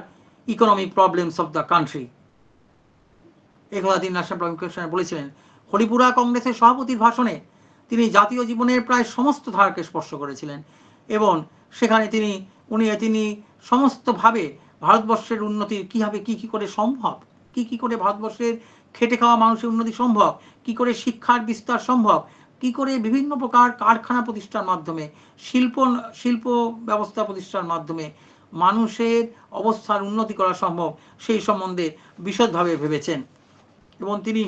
economic problems of the country. একথা তিনি national planning কমিশনে বলেছিলেন। হরিপুরা কংগ্রেসের সভাপতির ভাষণে তিনি জাতীয় জীবনের প্রায় সমস্ত ধারকে স্পর্শ করেছিলেন এবং সেখানে তিনি সমস্তভাবে ভারতবর্ষের উন্নতি কীভাবে কী করে সম্ভব, কী করে ভারতবর্ষের খেটে খাওয়া মানুষের উন্নতি সম্ভব, কী করে শিক্ষার বিস্তার সম্ভব, কী করে বিভিন্ন প্রকার কারখানা প্রতিষ্ঠার মাধ্যমে শিল্প ব্যবস্থা প্রতিষ্ঠার মাধ্যমে মানুষের অবস্থার উন্নতি করা সম্ভব, সেই সম্বন্ধে বিশদভাবে ভেবেছেন। এবং তিনি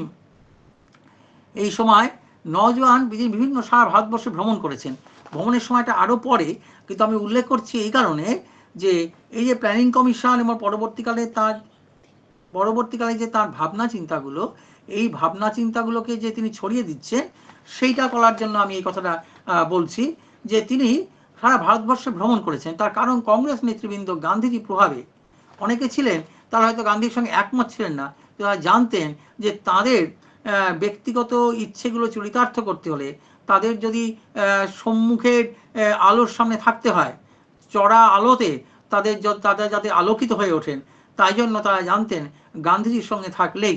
এই সময় নওজোয়ান বিভিন্ন সারা ভারতবর্ষে ভ্রমণ করেছেন। ভ্রমণের সময়টা আরও পরে, কিন্তু আমি উল্লেখ করছি এই কারণে যে এই যে প্ল্যানিং কমিশন এবং পরবর্তীকালে যে তার ভাবনা চিন্তাগুলো, এই ভাবনা চিন্তাগুলোকে যে তিনি ছড়িয়ে দিচ্ছেন, সেইটা করার জন্য আমি এই কথাটা বলছি যে তিনি সারা ভারতবর্ষে ভ্রমণ করেছেন। তার কারণ কংগ্রেস নেতৃবৃন্দ গান্ধীজি প্রভাবে অনেকে ছিলেন, তারা হয়তো গান্ধীর সঙ্গে একমত ছিলেন না, তারা জানতেন যে তাদের ব্যক্তিগত ইচ্ছেগুলো চরিতার্থ করতে হলে তাদের যদি সম্মুখের আলোর সামনে থাকতে হয়, চড়া আলোতে তাদের যাতে আলোকিত হয়ে ওঠেন, তাই জন্য তারা জানতেন গান্ধীজির সঙ্গে থাকলেই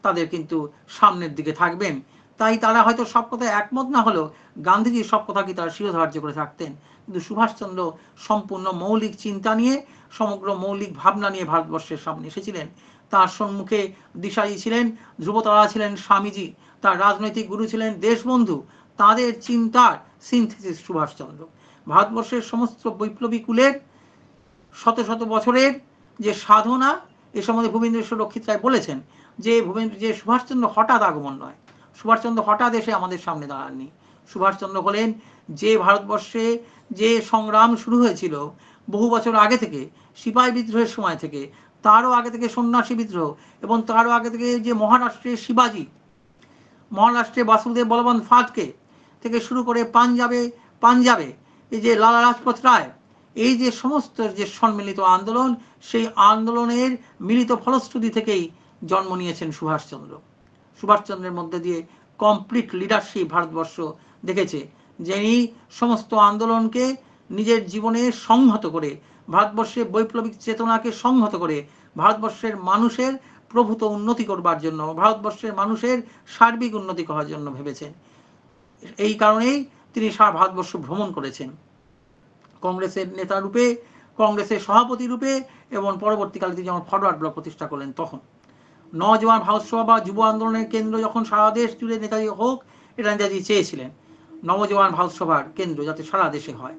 তাদের কিন্তু সামনের দিকে থাকবেন। তাই তারা হয়তো সব কথায় একমত না হলেও গান্ধীজির সব কথাকে তারা শিরোধার্য করে থাকতেন। কিন্তু সুভাষচন্দ্র সম্পূর্ণ মৌলিক চিন্তা নিয়ে, সমগ্র মৌলিক ভাবনা নিয়ে ভারতবর্ষের সামনে এসেছিলেন। তার সম্মুখে দিশারি ছিলেন ধ্রুবতারা, ছিলেন স্বামীজি, তার রাজনৈতিক গুরু ছিলেন দেশবন্ধু। তাদের চিন্তার সিনথেসিস সুভাষচন্দ্র। ভারতবর্ষের সমস্ত বৈপ্লবী কুলের শত শত বছরের যে সাধনা, এ সম্বন্ধে ভূপেন্দ্র রক্ষিত রায় বলেছেন যে সুভাষচন্দ্র হঠাৎ আগমন নয়, সুভাষচন্দ্র হঠাৎ এসে আমাদের সামনে দাঁড়াননি। সুভাষচন্দ্র হলেন যে ভারতবর্ষে যে সংগ্রাম শুরু হয়েছিল বহু বছর আগে থেকে, সিপাহী বিদ্রোহের সময় থেকে, তারও আগে থেকে সন্ন্যাসী বিদ্রোহ, এবং তারও আগে থেকে যে মহারাষ্ট্রের শিবাজি, মহারাষ্ট্রে বাসুদেব বলবন্ত ফাটকে থেকে শুরু করে পাঞ্জাবে এই যে লালা লাজপত রায়, এই যে সমস্ত যে সম্মিলিত আন্দোলন, সেই আন্দোলনের মিলিত ফলশ্রুতি থেকেই জন্ম নিয়েছেন সুভাষচন্দ্র। সুভাষচন্দ্রের মধ্যে দিয়ে কমপ্লিট লিডারশিপ ভারতবর্ষ দেখেছে, যিনি সমস্ত আন্দোলনকে নিজের জীবনে সংহত করে, ভারতবর্ষের বৈপ্লবিক চেতনাকে সংহত করে ভারতবর্ষের মানুষের প্রভূত উন্নতি করবার জন্য, ভারতবর্ষের মানুষের সার্বিক উন্নতি করার জন্য ভেবেছেন। এই কারণেই তিনি সারা ভারতবর্ষ ভ্রমণ করেছেন কংগ্রেসের নেতা রূপে, কংগ্রেসের সভাপতি রূপে, এবং পরবর্তীকালে তিনি যখন ফরওয়ার্ড ব্লক প্রতিষ্ঠা করলেন তখন। নওজওয়ান ভারত সভা বা যুব আন্দোলনের কেন্দ্র যখন সারা দেশ জুড়ে নেতাজি হোক, এটা নেতাজি চেয়েছিলেন নবজওয়ান ভারত সভার কেন্দ্র যাতে সারা দেশে হয়।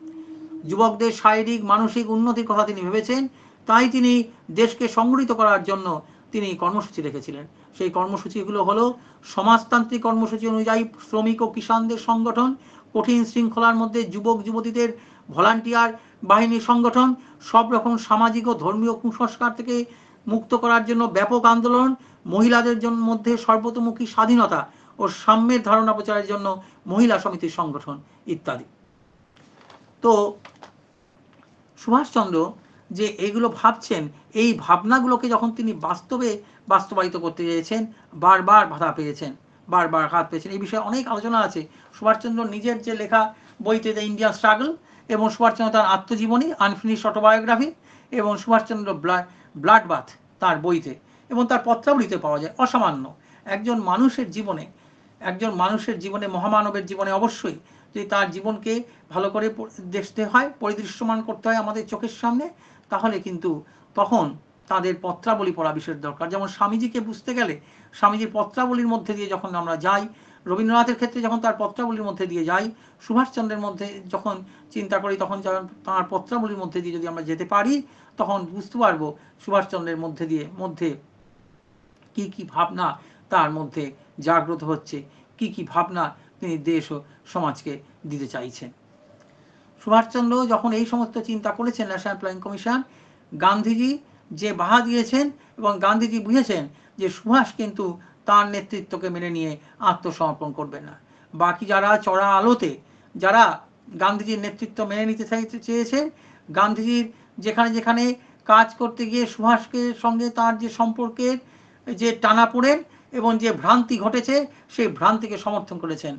যুবকদের শারীরিক মানসিক উন্নতির কথা তিনি ভেবেছেন, তাই তিনি দেশকে সংগঠিত করার জন্য তিনি কর্মসূচি রেখেছিলেন। সেই কর্মসূচিগুলো হলো সমাজতান্ত্রিক কর্মসূচি অনুযায়ী শ্রমিক ও কিষাণদের সংগঠন, কঠিন শৃঙ্খলার মধ্যে যুবক যুবতীদের ভলান্টিয়ার বাহিনী সংগঠন, সব রকম সামাজিক ও ধর্মীয় কুসংস্কার থেকে মুক্ত করার জন্য ব্যাপক আন্দোলন, মহিলাদের মধ্যে সর্বতোমুখী স্বাধীনতা ও সাম্যের ধারণা প্রচারের জন্য মহিলা সমিতির সংগঠন ইত্যাদি। তো সুভাষচন্দ্র যে এইগুলো ভাবছেন, এই ভাবনাগুলোকে যখন তিনি বাস্তবায়িত করতে চেয়েছেন, বারবার বাধা পেয়েছেন, বারবার হাত পেয়েছেন। এই বিষয়ে অনেক আলোচনা আছে সুভাষচন্দ্র নিজের যে লেখা বইতে দ্য ইন্ডিয়ান স্ট্রাগল, এবং সুভাষচন্দ্র তার আত্মজীবনী আনফিনিশড অটোবায়োগ্রাফি, এবং সুভাষচন্দ্র ব্লাড বাথ তার বইতে, এবং তার পত্রাবলিতে পাওয়া যায়। অসামান্য একজন মানুষের জীবনে মহামানবের জীবনে অবশ্যই যদি তার জীবনকে ভালো করে দেখতে হয়, পরিদৃশ্যমান করতে হয় আমাদের চোখের সামনে, তাহলে কিন্তু তখন তাদের পত্রাবলী পড়া বিশেষ দরকার। যেমন স্বামীজিকে বুঝতে গেলে স্বামীজির পত্রাবলীর মধ্যে দিয়ে যখন আমরা যাই, রবীন্দ্রনাথের ক্ষেত্রে যখন তার পত্রাবলীর মধ্যে দিয়ে যাই, সুভাষচন্দ্রের মধ্যে যখন চিন্তা করি, তখন তাঁর পত্রাবলীর মধ্যে দিয়ে যদি আমরা যেতে পারি, তখন বুঝতে পারবো সুভাষচন্দ্রের মধ্যে কি কি ভাবনা তার মধ্যে জাগ্রত হচ্ছে, কি কি ভাবনা তিনি দেশ ও সমাজকে দিতে চাইছেন। সুভাষচন্দ্র যখন এই সমস্ত চিন্তা করেছেন ন্যাশনাল প্ল্যানিং কমিশন, গান্ধীজি যে বাহা দিয়েছেন, এবং গান্ধীজি বুঝেছেন যে সুভাষ কিন্তু তার নেতৃত্বকে মেনে নিয়ে আত্মসমর্পণ করবেন না। বাকি যারা চড়া আলোতে যারা গান্ধীজির নেতৃত্ব মেনে নিতে চেয়েছেন, গান্ধীজির যেখানে যেখানে কাজ করতে গিয়ে সুভাষকে সঙ্গে তার যে সম্পর্কের যে টানাপোড়েন এবং যে ভ্রান্তি ঘটেছে, সেই ভ্রান্তিকে সমর্থন করেছেন।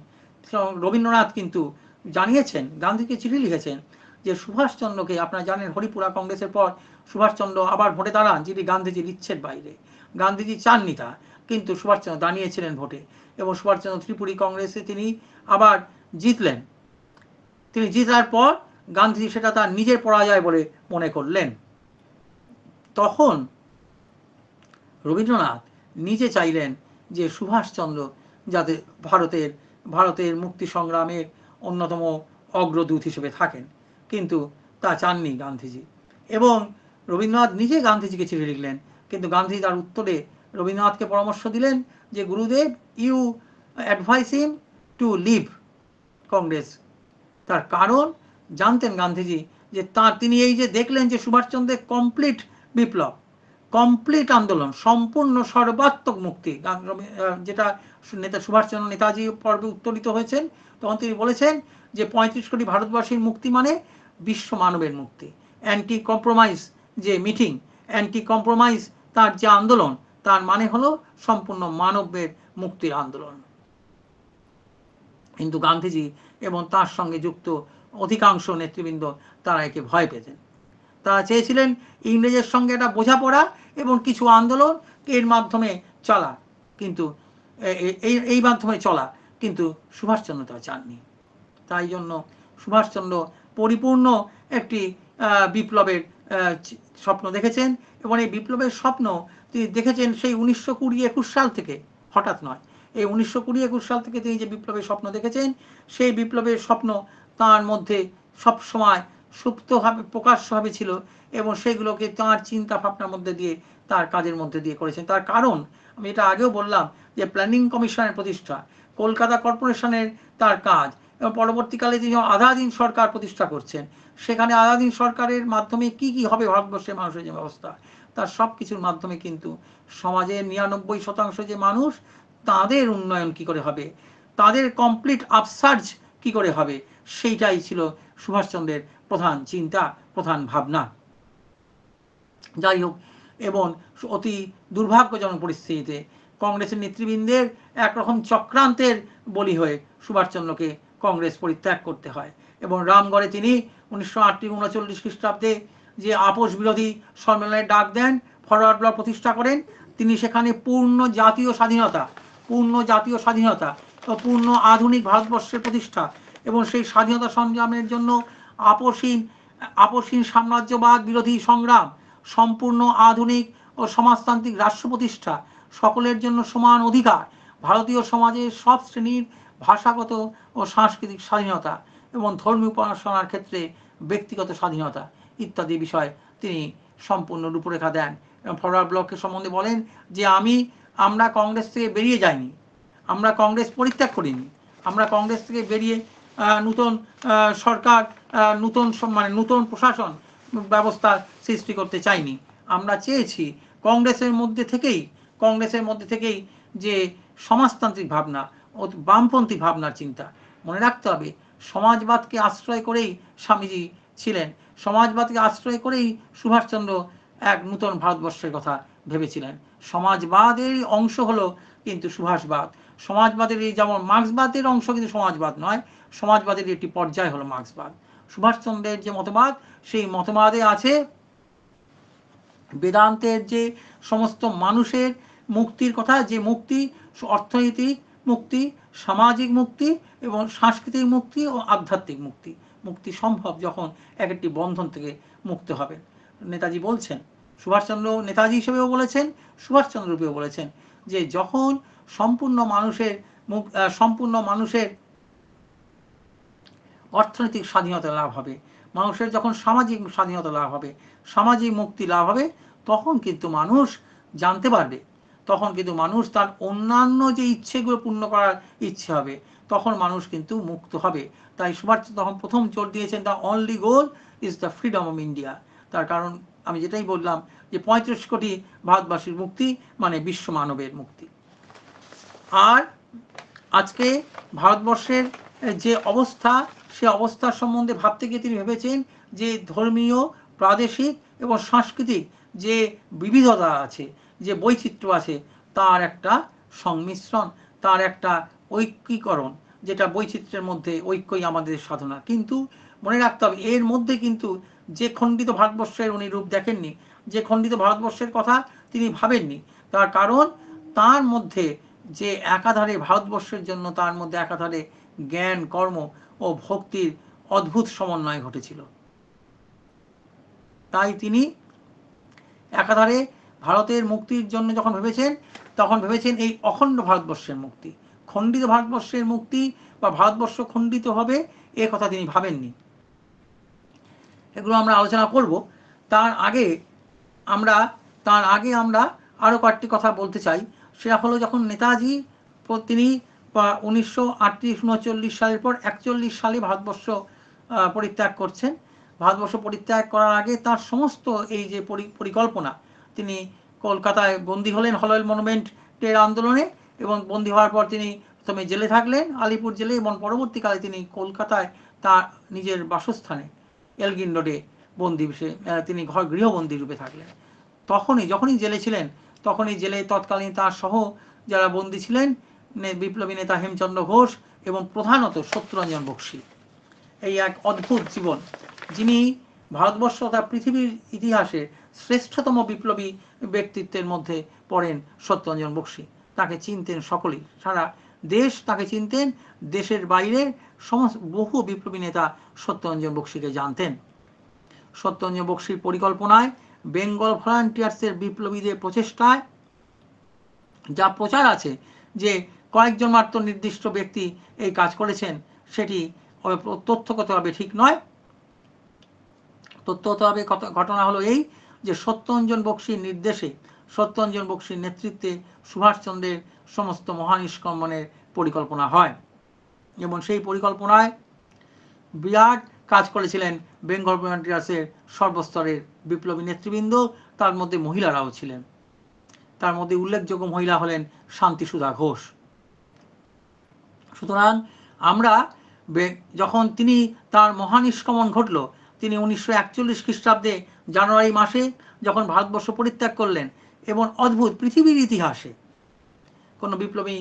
রবীন্দ্রনাথ কিন্তু জানিয়েছেন, গান্ধীকে চিঠি লিখেছেন যে সুভাষচন্দ্রকে, আপনারা জানেন হরিপুরা কংগ্রেসের পর সুভাষচন্দ্র আবার ভোটে দাঁড়ান, যিনি গান্ধীজির ইচ্ছের বাইরে, গান্ধীজি চাননি তা, কিন্তু সুভাষচন্দ্র দাঁড়িয়েছিলেন ভোটে, এবং সুভাষচন্দ্র ত্রিপুরী কংগ্রেসে তিনি আবার জিতলেন। তিনি জিতার পর গান্ধীজি সেটা তার নিজের পরাজয় বলে মনে করলেন। তখন রবীন্দ্রনাথ নিজে চাইলেন যে সুভাষচন্দ্র যাতে ভারতের মুক্তি সংগ্রামের অন্যতম অগ্রদূত হিসেবে থাকেন, কিন্তু তা চাননি গান্ধীজি। এবং রবীন্দ্রনাথ নিজে গান্ধীজিকে চিঠি লিখলেন, কিন্তু গান্ধী তার উত্তরে রবীন্দ্রনাথকে পরামর্শ দিলেন যে Gurudev, you advise him to leave Congress. তার কারণ জানতেন গান্ধীজি যে তিনি এই যে দেখলেন যে সুভাষচন্দ্রের কমপ্লিট বিপ্লব, কমপ্লিট আন্দোলন, সম্পূর্ণ সর্বাত্মক মুক্তি, যেটা নেতা সুভাষচন্দ্র নেতাজি পর্বে উত্তরিত হয়েছেন, তখন তিনি বলেছেন যে 35 কোটি ভারতবাসীর মুক্তি মানে বিশ্ব মানবের মুক্তি। অ্যান্টি কম্প্রোমাইজ যে মিটিং, অ্যান্টি কম্প্রোমাইজ তার যে আন্দোলন, তার মানে হলো সম্পূর্ণ মানবের মুক্তির আন্দোলন। কিন্তু গান্ধীজি এবং তার সঙ্গে যুক্ত অধিকাংশ নেতৃবৃন্দ তারা একে ভয় পেতেন। তারা চেয়েছিলেন ইংরেজের সঙ্গে একটা বোঝাপড়া এবং কিছু আন্দোলন এর মাধ্যমে চলা, কিন্তু এই মাধ্যমে চলা, কিন্তু সুভাষচন্দ্র তা চাননি। তাই জন্য সুভাষচন্দ্র পরিপূর্ণ একটি বিপ্লবের স্বপ্ন দেখেছেন, এবং এই বিপ্লবের স্বপ্ন তিনি দেখেছেন সেই 1920-21 সাল থেকে, হঠাৎ নয়। এই 1920-21 সাল থেকে তিনি যে বিপ্লবের স্বপ্ন দেখেছেন, সেই বিপ্লবের স্বপ্ন তার মধ্যে সবসময় সুপ্তভাবে প্রকাশ্যভাবে ছিল, এবং সেগুলোকে তার চিন্তা ভাবনার মধ্যে দিয়ে, তার কাজের মধ্যে দিয়ে করেছেন। তার কারণ আমি এটা আগেও বললাম যে প্ল্যানিং কমিশনের প্রতিষ্ঠা, কলকাতা কর্পোরেশনের তার কাজ, এবং পরবর্তীকালে তিনি আজাদিন সরকার প্রতিষ্ঠা করছেন, সেখানে আজাদিন সরকারের মাধ্যমে কি কি হবে ভারতবর্ষের মানুষের যে ব্যবস্থা, তার সব কিছুর মাধ্যমে কিন্তু সমাজের 99% যে মানুষ, তাদের উন্নয়ন কি করে হবে, তাদের কমপ্লিট আপসার্জ কি করে হবে, সেইটাই ছিল সুভাষচন্দ্রের প্রধান চিন্তা, প্রধান ভাবনা। যাই হোক, এবং অতি দুর্ভাগ্যজনক পরিস্থিতিতে কংগ্রেসের নেতৃবৃন্দের একরকম চক্রান্তের বলি হয়ে সুভাষচন্দ্রকে কংগ্রেস পরিত্যাগ করতে হয়, এবং রামগড়ে তিনি 1938-39 খ্রিস্টাব্দে যে আপোষ বিরোধী সম্মেলনের ডাক দেন, ফরওয়ার্ড ব্লক প্রতিষ্ঠা করেন। তিনি সেখানে পূর্ণ জাতীয় স্বাধীনতা ও পূর্ণ আধুনিক ভারতবর্ষের প্রতিষ্ঠা, এবং সেই স্বাধীনতা সংগ্রামের জন্য আপোষহীন সাম্রাজ্যবাদ বিরোধী সংগ্রাম, সম্পূর্ণ আধুনিক ও সমাজতান্ত্রিক রাষ্ট্র প্রতিষ্ঠা, সকলের জন্য সমান অধিকার, ভারতীয় সমাজের সব শ্রেণীর ভাষাগত ও সাংস্কৃতিক স্বাধীনতা, এবং ধর্মীয় উপাসনার ক্ষেত্রে ব্যক্তিগত স্বাধীনতা ইত্যাদি বিষয়ে তিনি সম্পূর্ণ রূপরেখা দেন। এবং ফরওয়ার্ড ব্লকের সম্বন্ধে বলেন যে আমরা কংগ্রেস থেকে বেরিয়ে যাইনি, আমরা কংগ্রেস পরিত্যাগ করিনি, আমরা কংগ্রেস থেকে বেরিয়ে নূতন সরকার, নূতন প্রশাসন ব্যবস্থা সৃষ্টি করতে চাইনি। আমরা চেয়েছি কংগ্রেসের মধ্যে থেকেই যে সমাজতান্ত্রিক ভাবনা ও বামপন্থী ভাবনার চিন্তা। মনে রাখতে হবে, সমাজবাদকে আশ্রয় করেই স্বামীজি ছিলেন, সমাজবাদকে আশ্রয় করেই সুভাষচন্দ্র এক নূতন ভারতবর্ষের কথা ভেবেছিলেন। সমাজবাদের অংশ হলো কিন্তু সুভাষবাদ, সমাজবাদের যেমন মার্ক্সবাদের অংশ কিন্তু সমাজবাদ নয়, সমাজবাদের একটি পর্যায় হলো মার্ক্সবাদ। সুভাষচন্দ্রের যে মতবাদ, সেই মতবাদে আছে বেদান্তের যে সমস্ত মানুষের মুক্তির কথা, যে মুক্তি অর্থনৈতিক মুক্তি, সামাজিক মুক্তি এবং সাংস্কৃতিক মুক্তি ও আধ্যাত্মিক মুক্তি সম্ভব যখন এক একটি বন্ধন থেকে মুক্ত হবে। নেতাজি বলছেন, সুভাষচন্দ্র নেতাজি হিসেবেও বলেছেন, সুভাষচন্দ্র রূপেও বলেছেন যে যখন সম্পূর্ণ মানুষের অর্থনৈতিক স্বাধীনতা লাভ হবে, মানুষের যখন সামাজিক স্বাধীনতা লাভ হবে, সামাজিক মুক্তি লাভ হবে, তখন কিন্তু মানুষ জানতে পারবে, তখন কিন্তু মানুষ তার অন্যান্য যে ইচ্ছেগুলো পূর্ণ করার ইচ্ছে হবে, তখন মানুষ কিন্তু মুক্ত হবে। তাই সুভাষচন্দ্র তখন প্রথম জোর দিয়েছেন, the only goal is the freedom of India. তার কারণ আমি যেটাই বললাম যে 35 কোটি ভারতবাসীর মুক্তি মানে বিশ্ব মানবের মুক্তি। আর আজকে ভারতবর্ষের যে অবস্থা, সে অবস্থার সম্বন্ধে ভাবতে গিয়ে তিনি ভেবেছেন যে ধর্মীয়, প্রাদেশিক এবং সাংস্কৃতিক যে বিবিধতা আছে, যে বৈচিত্র্য আছে, তার একটা সংমিশ্রণ, তার একটা ঐক্যীকরণ, যেটা বৈচিত্র্যের মধ্যে ঐক্যই আমাদের সাধনা। কিন্তু মনে রাখতে হবে, এর মধ্যে কিন্তু যে খণ্ডিত ভারতবর্ষের উনি রূপ দেখেননি, যে খণ্ডিত ভারতবর্ষের কথা তিনি ভাবেননি। তার কারণ তার মধ্যে যে একাধারে ভারতবর্ষের জন্য তার মধ্যে একাধারে জ্ঞান, কর্ম ও ভক্তির অদ্ভুত সমন্বয় ঘটেছিল। তাই তিনি একাধারে ভারতের মুক্তির জন্য যখন ভেবেছেন, তখন ভেবেছেন এই অখণ্ড ভারতবর্ষের মুক্তি। খণ্ডিত ভারতবর্ষের মুক্তি বা ভারতবর্ষ খণ্ডিত হবে, এ কথা তিনি ভাবেননি। এগুলো আমরা আলোচনা করব। তার আগে আমরা আরও কয়েকটি কথা বলতে চাই। সেটা হলো, যখন নেতাজি তিনি 1938-39 সালের পর 41 সালে ভারতবর্ষ পরিত্যাগ করছেন, ভারতবর্ষ পরিত্যাগ করার আগে তার সমস্ত এই যে পরিকল্পনা, তিনি কলকাতায় বন্দী হলেন হলওয়েল মনুমেন্টের আন্দোলনে, এবং বন্দী হওয়ার পর তিনি প্রথমে জেলে থাকলেন, আলিপুর জেলে, এবং পরবর্তীকালে তিনি কলকাতায় তার নিজের বাসস্থানে এলগিন রোডে বন্দী তিনি গৃহবন্দী রূপে থাকলেন। যখনই জেলে ছিলেন তখনই জেলে তৎকালীন তার সহ যারা বন্দী ছিলেন বিপ্লবী নেতা হেমচন্দ্র ঘোষ এবং প্রধানত সত্যরঞ্জন বক্সী। এই এক অদ্ভুত জীবন, যিনি ভারতবর্ষ তথা পৃথিবীর ইতিহাসে শ্রেষ্ঠতম বিপ্লবী ব্যক্তিত্বের মধ্যে পড়েন সত্যরঞ্জন বক্সী। তাকে চিনতেন সকলেই, সারা দেশ তাকে চিনতেন, দেশের বাইরে সমস্ত বহু বিপ্লবী নেতা সত্যরঞ্জন বক্সীকে জানতেন। সত্যরঞ্জন বক্সীর পরিকল্পনায়, বেঙ্গল ভলান্টিয়ার্সের বিপ্লবীদের প্রচেষ্টায় যা প্রচার আছে যে কয়েকজন মাত্র নির্দিষ্ট ব্যক্তি এই কাজ করেছেন, সেটি তথ্যগতভাবে ঠিক নয়। তথ্যগতভাবে ঘটনা হলো এই যে সত্যরঞ্জন বক্সীর নির্দেশে, সত্যরঞ্জন বক্সীর নেতৃত্বে সুভাষচন্দ্রের সমস্ত মহানিষ্ক্রমণের পরিকল্পনা হয়, এবং সেই পরিকল্পনায় বিরাট কাজ করেছিলেন বেঙ্গল ভলান্টিয়ার্সের সর্বস্তরের বিপ্লবী নেতৃবৃন্দ, তার মধ্যে মহিলারাও ছিলেন। তার মধ্যে উল্লেখযোগ্য মহিলা হলেন শান্তিসুধা ঘোষ। সুতরাং আমরা যখন তিনি তার মহানিষ্ক্রমণ ঘটল, তিনি 1941 খ্রিস্টাব্দে জানুয়ারি মাসে যখন ভারতবর্ষ পরিত্যাগ করলেন, এবং অদ্ভুত পৃথিবীর ইতিহাসে কোনো বিপ্লবী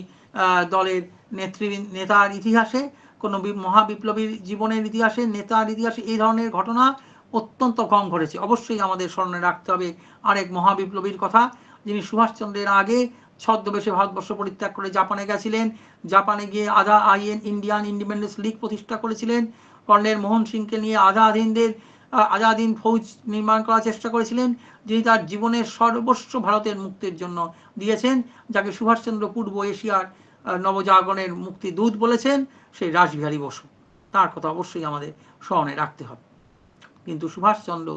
দলের নেতার ইতিহাসে, কোনো মহাবিপ্লবীর জীবনের ইতিহাসে, নেতার ইতিহাসে এই ধরনের ঘটনা অত্যন্ত কম ঘটেছে। অবশ্যই আমাদের স্মরণে রাখতে হবে আরেক মহাবিপ্লবীর কথা, যিনি সুভাষচন্দ্রের আগে ছদ্মবেশে ভারতবর্ষ পরিত্যাগ করে জাপানে গেছিলেন, জাপানে গিয়ে ইন্ডিয়ান ইন্ডিপেন্ডেন্স লীগ প্রতিষ্ঠা করেছিলেন, কর্নেল মোহন সিংকে নিয়ে আজাদ হিন্দ ফৌজ নির্মাণ করার চেষ্টা করেছিলেন, যিনি তার জীবনের সর্বস্ব ভারতের মুক্তির জন্য দিয়েছেন, যাকে সুভাষচন্দ্র পূর্ব এশিয়ার নবজাগরণের মুক্তি দূত বলেছেন, সেই রাসবিহারী বসু। তার কথা অবশ্যই আমাদের স্মরণে রাখতে হবে। কিন্তু সুভাষচন্দ্র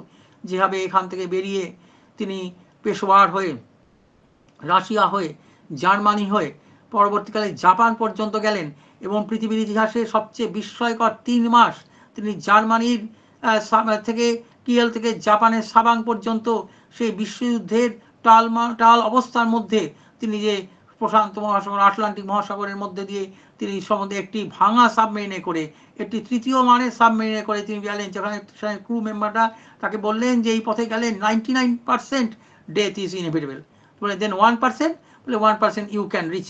যেভাবে এখান থেকে বেরিয়ে তিনি পেশোয়ার হয়ে, রাশিয়া হয়ে, জার্মানি হয়ে, পরবর্তীকালে জাপান পর্যন্ত গেলেন, এবং পৃথিবীর ইতিহাসে সবচেয়ে বিস্ময়কর 3 মাস তিনি জার্মানির থেকে কিয়েল থেকে জাপানের সাবাং পর্যন্ত সেই বিশ্বযুদ্ধের টাল অবস্থার মধ্যে তিনি যে প্রশান্ত মহাসাগর, আটলান্টিক মহাসাগরের মধ্যে দিয়ে তিনি সম্বন্ধে একটি ভাঙা সাবমেরিনে করে, একটি তৃতীয় মানের সাবমেরিনে করে তিনি গেলেন, যেখানে ক্রু মেম্বাররা তাকে বললেন যে এই পথে গেলে 99% ডেথ ইজ ইনএভিটেবল। বলে দেন 1%, বলে 1% you can reach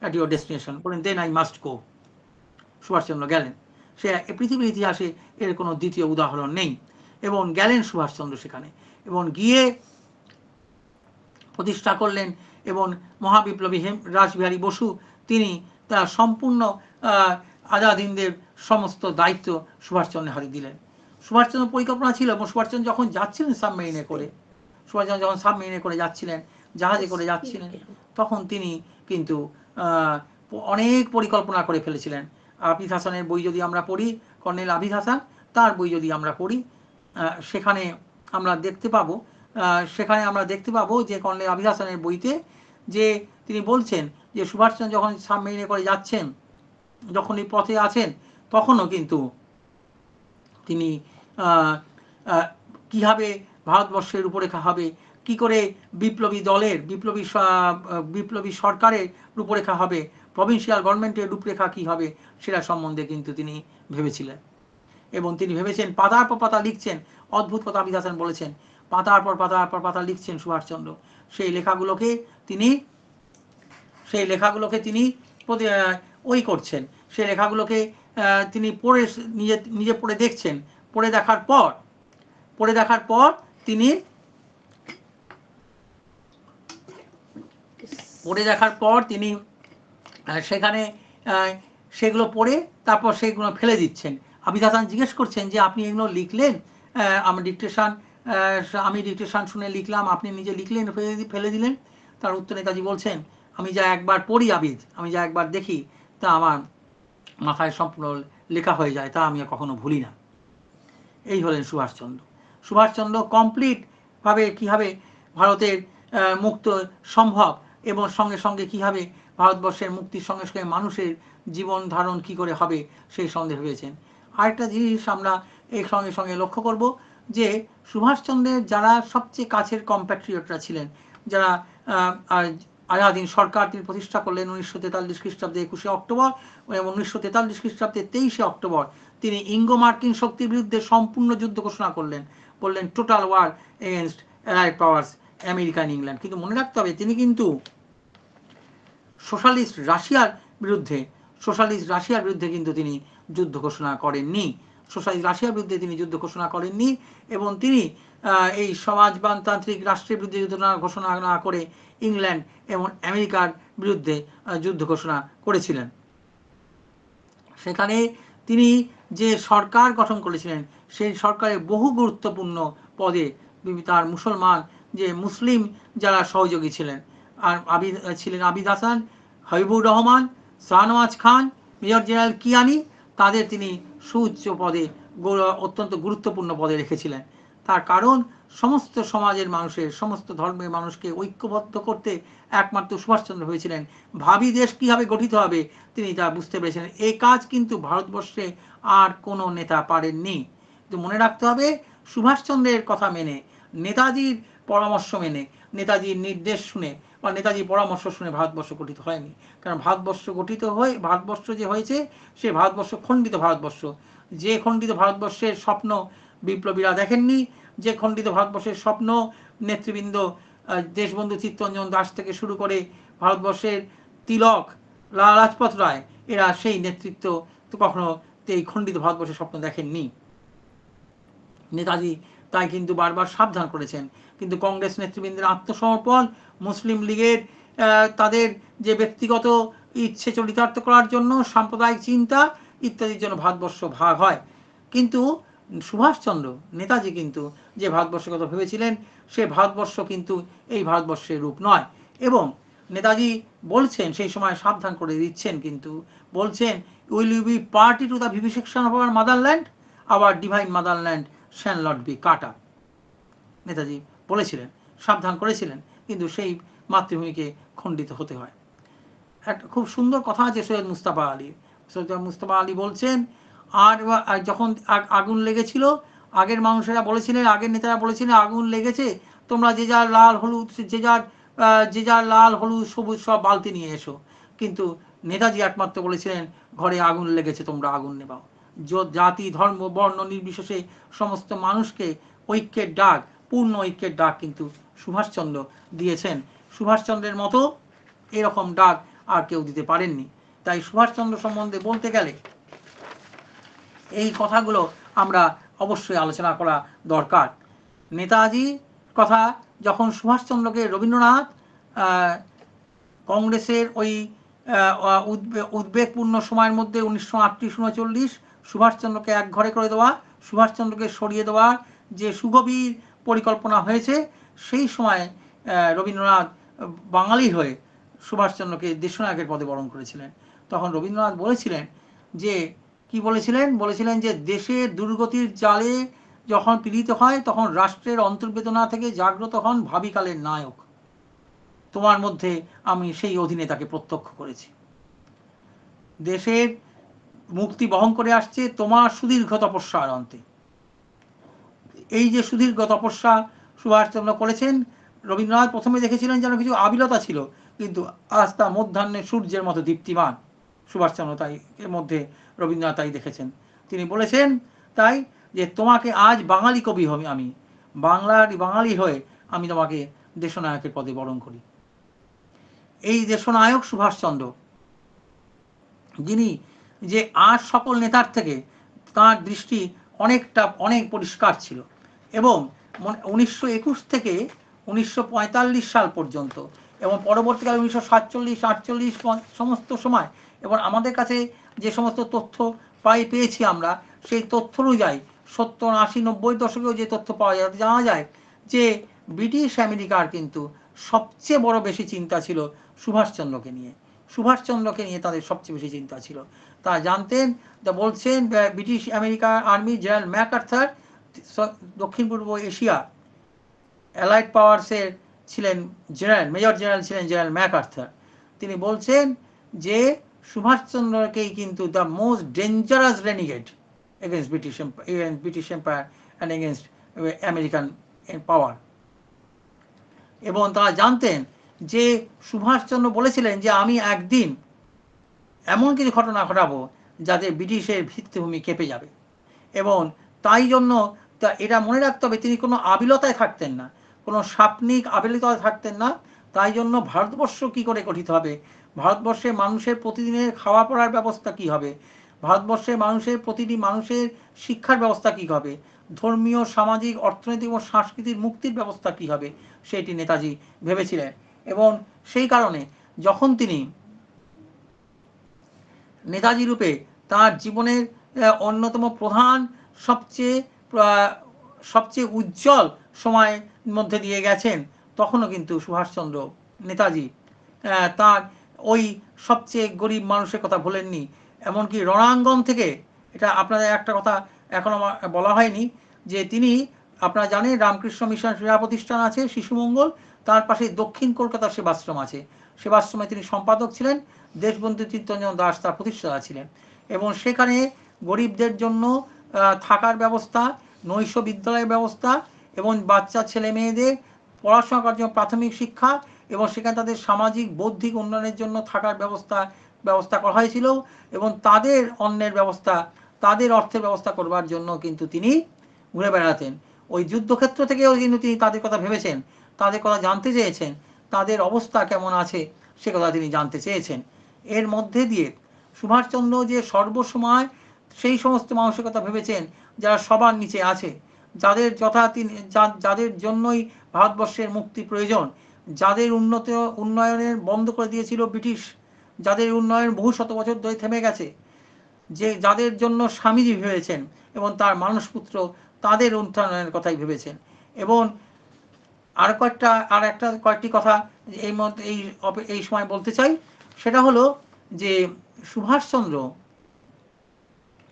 at your destination, বলেন then I must go. Subhashchandra গেলেন। সে পৃথিবীর ইতিহাসে এর কোনো দ্বিতীয় উদাহরণ নেই। এবং গেলেন সুভাষচন্দ্র সেখানে, এবং গিয়ে প্রতিষ্ঠা করলেন, এবং মহাবিপ্লবী রাসবিহারী বসু তিনি তার সম্পূর্ণ আজাদ হিন্দের সমস্ত দায়িত্ব সুভাষচন্দ্রের হাতে দিলেন। সুভাষচন্দ্র পরিকল্পনা ছিল, এবং সুভাষচন্দ্র যখন যাচ্ছিলেন সাবমেরিনে করে, সুভাষচন্দ্র যখন সাবমেরিনে করে যাচ্ছিলেন, জাহাজে করে যাচ্ছিলেন, তখন তিনি কিন্তু অনেক পরিকল্পনা করে ফেলেছিলেন। আবিদ হাসানের বই যদি আমরা পড়ি, কর্নেল আবিদ হাসান, তার বই যদি আমরা পড়ি, সেখানে আমরা দেখতে পাবো যে কর্নেল আবিদ হাসানের বইতে যে তিনি বলছেন যে সুভাষচন্দ্র যখন সাবমেরিনে করে যাচ্ছেন, যখন এই পথে আছেন, তখনও কিন্তু তিনি কিভাবে ভারতবর্ষের রূপরেখা হবে, কি করে বিপ্লবী সরকারের রূপরেখা হবে, প্রভিন্সিয়াল গভর্নমেন্টের রূপরেখা কি হবে, সেটা সম্বন্ধে কিন্তু তিনি ভেবেছিলেন। এবং তিনি ভেবেছেন, পাতার পর পাতা লিখছেন। অদ্ভুত কথা আবিদ হাসান বলেছেন, পাতার পর পাতা লিখছেন সুভাষচন্দ্র। সেই লেখাগুলোকে তিনি ওই করছেন, সেই লেখাগুলোকে তিনি পড়ে নিজে পড়ে দেখছেন। পড়ে দেখার পর তিনি সেখানে সেগুলো পড়ে তারপর সেগুলো ফেলে দিচ্ছেন। আবিদ হাসান জিজ্ঞেস করছেন যে আপনি এগুলো লিখলেন, আমি ডিকটেশন শুনে লিখলাম, আপনি নিজে লিখলেন, ফেলে দিলেন? তার উত্তর নেতাজি বলছেন, আমি যা একবার পড়ি আবিদ, আমি যা একবার দেখি, তা আমার মাথায় সম্পূর্ণ লেখা হয়ে যায়, তা আমি কখনো ভুলি না। এই হলেন সুভাষচন্দ্র কমপ্লিটভাবে কীভাবে ভারতের মুক্ত সম্ভব, এবং সঙ্গে সঙ্গে কীভাবে ভারতবর্ষের মুক্তির সঙ্গে সঙ্গে মানুষের জীবন ধারণ কী করে হবে, সেই সন্দেহ হয়েছেন। আরেকটা জিনিস আমরা এর সঙ্গে সঙ্গে লক্ষ্য করব যে সুভাষচন্দ্রের যারা সবচেয়ে কাছের কম্প্যাট্রিয়টরা ছিলেন, যারা আজাদিন সরকার তিনি প্রতিষ্ঠা করলেন 1943 খ্রিস্টাব্দে 21শে অক্টোবর, এবং 1943 খ্রিস্টাব্দে 23শে অক্টোবর তিনি ইঙ্গো মার্কিন শক্তির বিরুদ্ধে সম্পূর্ণ যুদ্ধ ঘোষণা করলেন, বললেন total war against allied powers America and England. কিন্তু মনে রাখতে হবে তিনি কিন্তু সোশ্যালিস্ট রাশিয়ার বিরুদ্ধে কিন্তু তিনি যুদ্ধ ঘোষণা করেননি। সোশ্যালিস্ট রাশিয়ার বিরুদ্ধে তিনি যুদ্ধ ঘোষণা করেননি, এবং তিনি এই সমাজবাদতান্ত্রিক রাষ্ট্রের বিরুদ্ধে যুদ্ধ ঘোষণা না করে ইংল্যান্ড এবং আমেরিকার বিরুদ্ধে যুদ্ধ ঘোষণা করেছিলেন। সেখানে তিনি যে সরকার গঠন করেছিলেন সেই সরকারের বহু গুরুত্বপূর্ণ পদে তার মুসলিম যারা সহযোগী ছিলেন, আর ছিলেন আবিদ হাসান, হাবিবুর রহমান, শাহনওয়াজ খান, মেজর জেনারেল কিয়ানি, তাদের তিনি সুউচ্চ পদে অত্যন্ত গুরুত্বপূর্ণ পদে রেখেছিলেন। তার কারণ সমস্ত সমাজের মানুষের, সমস্ত ধর্মের মানুষকে ঐক্যবদ্ধ করতে একমাত্র সুভাষচন্দ্র হয়েছিলেন। ভাবি দেশ কীভাবে গঠিত হবে তিনি তা বুঝতে পেরেছিলেন। এই কাজ কিন্তু ভারতবর্ষে আর কোনো নেতা পারেননি। তো মনে রাখতে হবে, সুভাষচন্দ্রের কথা মেনে, নেতাজির পরামর্শ মেনে, নেতাজির নির্দেশ শুনে বা নেতাজির পরামর্শ শুনে ভারতবর্ষ গঠিত হয়নি। কারণ ভারতবর্ষ যে হয়েছে সে ভারতবর্ষ খণ্ডিত ভারতবর্ষ। যে খণ্ডিত ভারতবর্ষের স্বপ্ন বিপ্লবীরা দেখেননি, যে খণ্ডিত ভারতবর্ষের স্বপ্ন নেতৃবৃন্দ দেশবন্ধু চিত্তরঞ্জন দাস থেকে শুরু করে ভারতবর্ষের তিলক, লালা লাজপত রায়, এরা সেই নেতৃত্ব তো কখনো এই খণ্ডিত ভারতবর্ষের স্বপ্ন দেখেননি। নেতাজি তাই কিন্তু বারবার সাবধান করেছেন। কিন্তু কংগ্রেস নেতৃবৃন্দের আত্মসমর্পণ, মুসলিম লীগের তাদের যে ব্যক্তিগত ইচ্ছে চরিতার্থ করার জন্য, সাম্প্রদায়িক চিন্তা ইত্যাদির জন্য ভারতবর্ষ ভাগ হয়। কিন্তু সুভাষচন্দ্র, নেতাজি কিন্তু যে ভারতবর্ষের কথা ভেবেছিলেন সে ভারতবর্ষ কিন্তু এই ভারতবর্ষের রূপ নয়। এবং নেতাজি বলছেন, সেই সময় সাবধান করে দিচ্ছেন, কিন্তু বলছেন, will you be party to the vivisection of our motherland, our divine motherland shall not be cut up. Netaji বলেছিলেন, সাবধান করেছিলেন, কিন্তু সেই মাতৃভূমিকে খণ্ডিত হতে হয়। একটা খুব সুন্দর কথা আছে সৈয়দ মুস্তাফা আলী বলছেন, আর যখন আগুন লেগেছিল, আগের মানুষেরা বলেছিলেন, আগের নেতারা বলেছিলেন আগুন লেগেছে, তোমরা যে যার লাল হলুদ সবুজ সব বালতি নিয়ে এসো। কিন্তু নেতাজি একমাত্র বলেছিলেন, ঘরে আগুন লেগেছে, তোমরা আগুন নেবাও। জাতি, ধর্ম, বর্ণ নির্বিশেষে সমস্ত মানুষকে ঐক্যের ডাক, পূর্ণ ঐক্যের ডাক কিন্তু সুভাষচন্দ্র দিয়েছেন। সুভাষচন্দ্রের মতো এরকম ডাক আর কেউ দিতে পারেননি। তাই সুভাষচন্দ্র সম্বন্ধে বলতে গেলে এই কথাগুলো আমরা অবশ্যই আলোচনা করা দরকার। নেতাজি কথা যখন সুভাষচন্দ্রকে রবীন্দ্রনাথ কংগ্রেসের ওই উদ্বেগপূর্ণ সময়ের মধ্যে 1938-39 সুভাষচন্দ্রকে এক ঘরে করে দেওয়া, সুভাষচন্দ্রকে সরিয়ে দেওয়ার যে সুগভীর পরিকল্পনা হয়েছে, সেই সময় রবীন্দ্রনাথ বাঙালি হয়ে সুভাষচন্দ্রকে দেশনায়কের পদে বরণ করেছিলেন। তখন রবীন্দ্রনাথ বলেছিলেন যে, কি বলেছিলেন যে দেশের দুর্গতির জালে যখন পীড়িত হয় তখন রাষ্ট্রের অন্তর্বেদনা থেকে জাগ্রত হন ভাবিকালের নায়ক। তোমার মধ্যে আমি সেই অধীনে তাকে প্রত্যক্ষ করেছি। দেশের মুক্তি বহন করে আসছে তোমার সুদীর্ঘ তপস্যার অন্তে। এই যে সুদীর্ঘ তপস্যা সুভাষচন্দ্র করেছেন, রবীন্দ্রনাথ প্রথমে দেখেছিলেন যেন কিছু আবিলতা ছিল, কিন্তু আজ তা মধ্যাহ্নের সূর্যের মতো দীপ্তিমান। সুভাষচন্দ্র তাই এর মধ্যে রবীন্দ্রনাথ তাই দেখেছেন। তিনি বলেছেন তাই যে, তোমাকে আজ বাঙালি কবি হবে, আমি বাঙালি হয়ে আমি তোমাকে দেশনায়কের পদে বরণ করি। এই দেশনায়ক সুভাষচন্দ্র, যিনি যে আর সকল নেতার থেকে তাঁর দৃষ্টি অনেক পরিষ্কার ছিল, এবং 1921 থেকে 1945 সাল পর্যন্ত এবং পরবর্তীকালে 1947-48 সমস্ত সময়, এবং আমাদের কাছে যে সমস্ত তথ্য পেয়েছি আমরা, সেই তথ্য অনুযায়ী 70, 80, 90 দশকেও যে তথ্য পাওয়া যায়, জানা যায় যে ব্রিটিশ আমেরিকার কিন্তু সবচেয়ে বড় বেশি চিন্তা ছিল সুভাষচন্দ্রকে নিয়ে। সুভাষচন্দ্রকে নিয়ে তাদের সবচেয়ে বেশি চিন্তা ছিল। তারা জানতেন, তা বলছেন ব্রিটিশ আমেরিকার আর্মি জেনারেল ম্যাকআর্থার, দক্ষিণ পূর্ব এশিয়া অ্যালাইড পাওয়ার্সের ছিলেন মেজর জেনারেল ছিলেন জেনারেল ম্যাকআর্থার। তিনি বলছেন যে সুভাষচন্দ্রকেই কিন্তু the most dangerous renegade against British empire and against American power. এবং তারা জানতেন যে সুভাষচন্দ্র বলেছিলেন যে আমি একদিন এমন কিছু ঘটনা ঘটাবো যাতে ব্রিটিশের ভিত্তিভূমি কেঁপে যাবে। এবং তাই জন্য এটা মনে রাখতে হবে তিনি কোনো আবিলতায় থাকতেন না, কোনো সাপনিক আবিলতায় থাকতেন না। তাই জন্য ভারতবর্ষ কি করে গঠিত হবে, ভারতবর্ষের মানুষের প্রতিদিনের খাওয়া পড়ার ব্যবস্থা কি হবে, ভারতবর্ষের মানুষের প্রতিটি মানুষের শিক্ষার ব্যবস্থা কী হবে, ধর্মীয় সামাজিক অর্থনৈতিক ও সাংস্কৃতিক মুক্তির ব্যবস্থা কী হবে, সেটি নেতাজি ভেবেছিলেন। এবং সেই কারণে যখন তিনি নেতাজি রূপে তার জীবনের অন্যতম প্রধান সবচেয়ে উজ্জ্বল সময়ের মধ্যে দিয়ে গেছেন, তখনও কিন্তু সুভাষচন্দ্র নেতাজি তার ওই সবচেয়ে গরিব মানুষের কথা ভোলেননি। এমনকি রণাঙ্গন থেকে, এটা আপনাদের একটা কথা এখন আমার বলা হয়নি, যে তিনি, আপনারা জানেন রামকৃষ্ণ মিশন ক্রীড়া প্রতিষ্ঠান আছে শিশুমঙ্গল, তার পাশে দক্ষিণ কলকাতার সেবাশ্রম আছে, সেবাশ্রমে তিনি সম্পাদক ছিলেন, দেশবন্ধু চিত্তরঞ্জন দাস তার প্রতিষ্ঠাতা ছিলেন। এবং সেখানে গরিবদের জন্য থাকার ব্যবস্থা, নৈশ বিদ্যালয়ের ব্যবস্থা এবং বাচ্চা ছেলে মেয়েদের পড়াশোনা করার জন্য প্রাথমিক শিক্ষা এবং সেখানে তাদের সামাজিক বৌদ্ধিক উন্নয়নের জন্য থাকার ব্যবস্থা করা হয়েছিল। এবং তাদের অন্নের ব্যবস্থা, তাদের অর্থের ব্যবস্থা করবার জন্য কিন্তু তিনি ঘুরে বেড়াতেন। ওই যুদ্ধক্ষেত্র থেকেও কিন্তু তিনি তাদের কথা ভেবেছেন, তাদের কথা জানতে চেয়েছেন, তাদের অবস্থা কেমন আছে সে কথা তিনি জানতে চেয়েছেন। এর মধ্যে দিয়ে সুভাষচন্দ্র যে সর্বসময় সেই সমস্ত মানুষের কথা ভেবেছেন যারা সবার নিচে আছে, যাদের জন্যই ভারতবর্ষের মুক্তি প্রয়োজন, যাদের উন্নয়নের বন্ধ করে দিয়েছিল ব্রিটিশ, যাদের উন্নয়ন বহু শত বছর ধরে থেমে গেছে, যাদের জন্য স্বামীজি ভেবেছেন এবং তার মানসপুত্র তাদের উন্নয়নের কথাই ভেবেছেন। এবং কয়েকটি কথা এই সময় বলতে চাই, সেটা হলো যে সুভাষচন্দ্র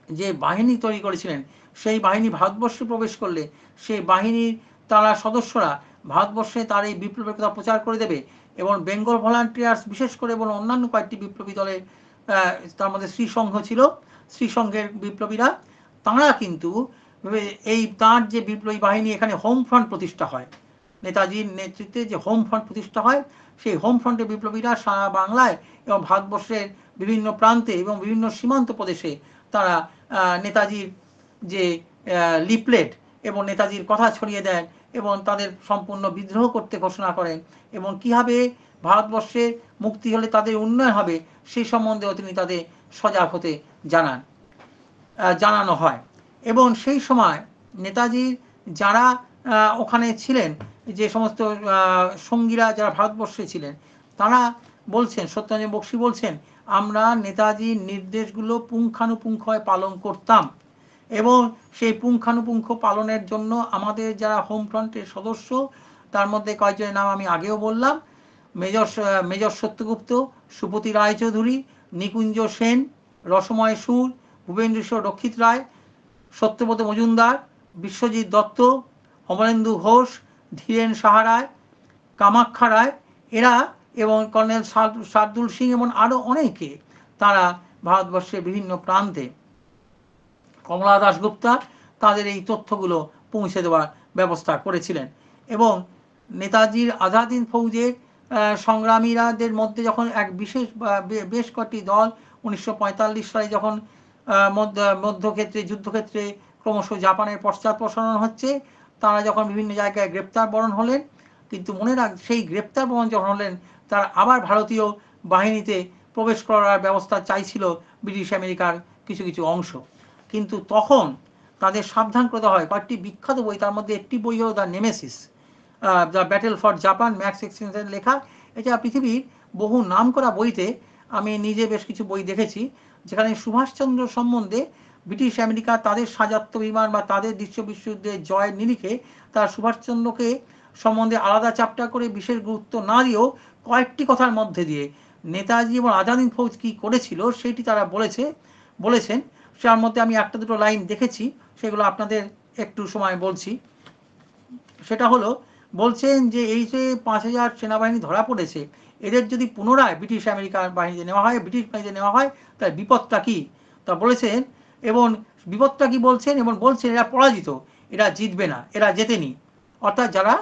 যে বাহিনী তৈরি করেছিলেন, সেই বাহিনী ভারতবর্ষে প্রবেশ করলে সেই বাহিনীর তারা সদস্যরা ভারতবর্ষে তার এই বিপ্লবের কথা প্রচার করে দেবে। এবং বেঙ্গল ভলান্টিয়ার্স বিশেষ করে এবং অন্যান্য কয়েকটি বিপ্লবী দলের, তার মধ্যে শ্রীসংঘ ছিল, শ্রীসংঘের বিপ্লবীরা, তাঁরা কিন্তু তার যে বিপ্লবী বাহিনী, এখানে হোম ফ্রন্ট প্রতিষ্ঠা হয়, নেতাজির নেতৃত্বে যে হোম ফ্রন্ট প্রতিষ্ঠা হয়, সেই হোম ফ্রন্টের বিপ্লবীরা সারা বাংলায় এবং ভারতবর্ষের বিভিন্ন প্রান্তে এবং বিভিন্ন সীমান্ত প্রদেশে তারা নেতাজির যে লিফলেট এবং নেতাজির কথা ছড়িয়ে দেন এবং তাদের সম্পূর্ণ বিদ্রোহ করতে ঘোষণা করেন এবং কীভাবে ভারতবর্ষের মুক্তি হলে তাদের উন্নয়ন হবে সেই সম্বন্ধেও তিনি তাদের সজাগ হতে জানানো হয়। এবং সেই সময় নেতাজির যারা ওখানে ছিলেন, যে সমস্ত সঙ্গীরা যারা ভারতবর্ষে ছিলেন, তারা বলছেন, সত্যেন্দ্রনাথ বক্সী বলছেন, আমরা নেতাজির নির্দেশগুলো পুঙ্খানুপুঙ্খভাবে পালন করতাম এবং সেই পুঙ্খানুপুঙ্খ পালনের জন্য আমাদের যারা হোম ফ্রন্টের সদস্য, তার মধ্যে কয়েকজনের নাম আমি আগেও বললাম, মেজর সত্যগুপ্ত, সুপতি রায়চৌধুরী, নিকুঞ্জ সেন, রসময় সুর, ভূপেন্দ্রকিশোর রক্ষিত রায়, সত্যব্রত মজুমদার, বিশ্বজিৎ দত্ত, অমলেন্দু ঘোষ, ধীরেন সাহা রায়, কামাখ্যা রায়, এরা এবং কর্নেল শার্দুল সিং এবং আরও অনেকে, তারা ভারতবর্ষের বিভিন্ন প্রান্তে, কমলা দাশগুপ্তা, তাদের এই তথ্যগুলো পৌঁছে দেওয়ার ব্যবস্থা করেছিলেন। এবং নেতাজির আজাদ হিন্দ ফৌজের সংগ্রামীরাদের মধ্যে যখন বেশ কয়েকটি দল 1945 সালে যখন যুদ্ধক্ষেত্রে ক্রমশ জাপানের পশ্চাৎপসরণ হচ্ছে, তারা যখন বিভিন্ন জায়গায় গ্রেপ্তার বরণ হলেন, কিন্তু মনে রাখ সেই গ্রেপ্তার বরণ যখন হলেন, তারা আবার ভারতীয় বাহিনীতে প্রবেশ করার ব্যবস্থা চাইছিল ব্রিটিশ আমেরিকার কিছু কিছু অংশ। কিন্তু তখন তাদের সাবধান করতে হয়। কয়েকটি বিখ্যাত বই, তার মধ্যে একটি বই হল the Nemesis, the battle for Japan, Max এক্সটেনশনের লেখা। এটা পৃথিবীর বহু নাম করা বইতে আমি নিজে বেশ কিছু বই দেখেছি, যেখানে সুভাষচন্দ্র সম্বন্ধে ব্রিটিশ আমেরিকা তাদের সাজাত্য বিমান বা তাদের দ্বিতীয় বিশ্বযুদ্ধের জয়ের নিরিখে তারা সুভাষচন্দ্রকে সম্বন্ধে আলাদা চ্যাপ্টার করে বিশেষ গুরুত্ব না দিয়েও কয়েকটি কথার মধ্যে দিয়ে নেতাজি এবং আজাদ হিন্দ ফৌজ কী করেছিল সেটি তারা বলেছেন। তার মধ্যে আমি একটা দুটো লাইন দেখেছি, সেগুলো আপনাদের একটু সময় বলছি। সেটা হলো, বলছেন যে এই যে 5000 সেনাবাহিনী ধরা পড়েছে, এদের যদি পুনরায় ব্রিটিশ আমেরিকার বাহিনীতে নেওয়া হয়, ব্রিটিশ বাহিনীতে নেওয়া হয়, তার বিপদটা কী তা বলেছেন। এবং বিপদটা কী বলছেন, এবং বলছেন এরা পরাজিত, এরা জিতবে না, এরা জেতেনি, অর্থাৎ যারা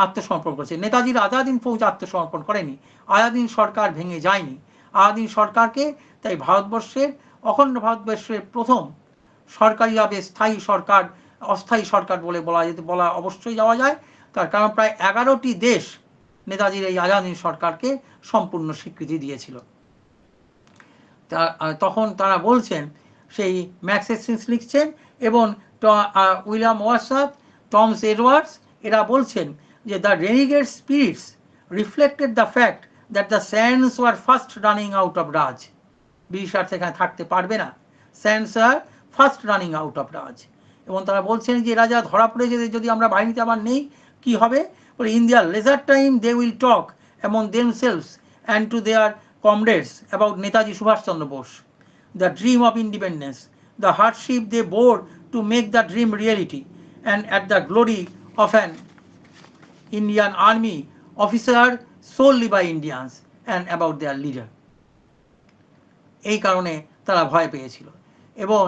আত্মসমর্পণ করেছে। নেতাজির আজাদিন ফৌজ আত্মসমর্পণ করেনি, আজাদিন সরকার ভেঙে যায়নি। আজাদিন সরকারকে তাই ভারতবর্ষের, অখণ্ড ভারতবর্ষের প্রথম সরকারিভাবে স্থায়ী সরকার, অস্থায়ী সরকার বলে বলা অবশ্যই যাওয়া যায়। তার কারণ প্রায় 11টি দেশ নেতাজির এই আজাদিন সরকারকে সম্পূর্ণ স্বীকৃতি দিয়েছিল। তখন তারা বলছেন, সেই ম্যাক্সেসিন্স লিখছেন এবং উইলিয়াম ওয়ারসাথ, টমস এডওয়ার্ডস, এরা বলছেন যে the renegade spirits reflected the fact that the sands were fast running out of Raj. Britisher সেখানে থাকতে পারবে না, sands are fast running out of Raj. এবং তারা বলছেন যে এরা যা ধরা পড়ে যে যদি আমরা বাহিনীতে আবার নেই কি হবে, in their leisure time they will talk among themselves and to their comrades about Netaji Subhash Chandra Bose, the dream of independence, the hardship they bore to make the dream reality, and at the glory of an Indian army officer solely by Indians and about their leader. এই কারণে তারা ভয় পেয়েছিল। এবং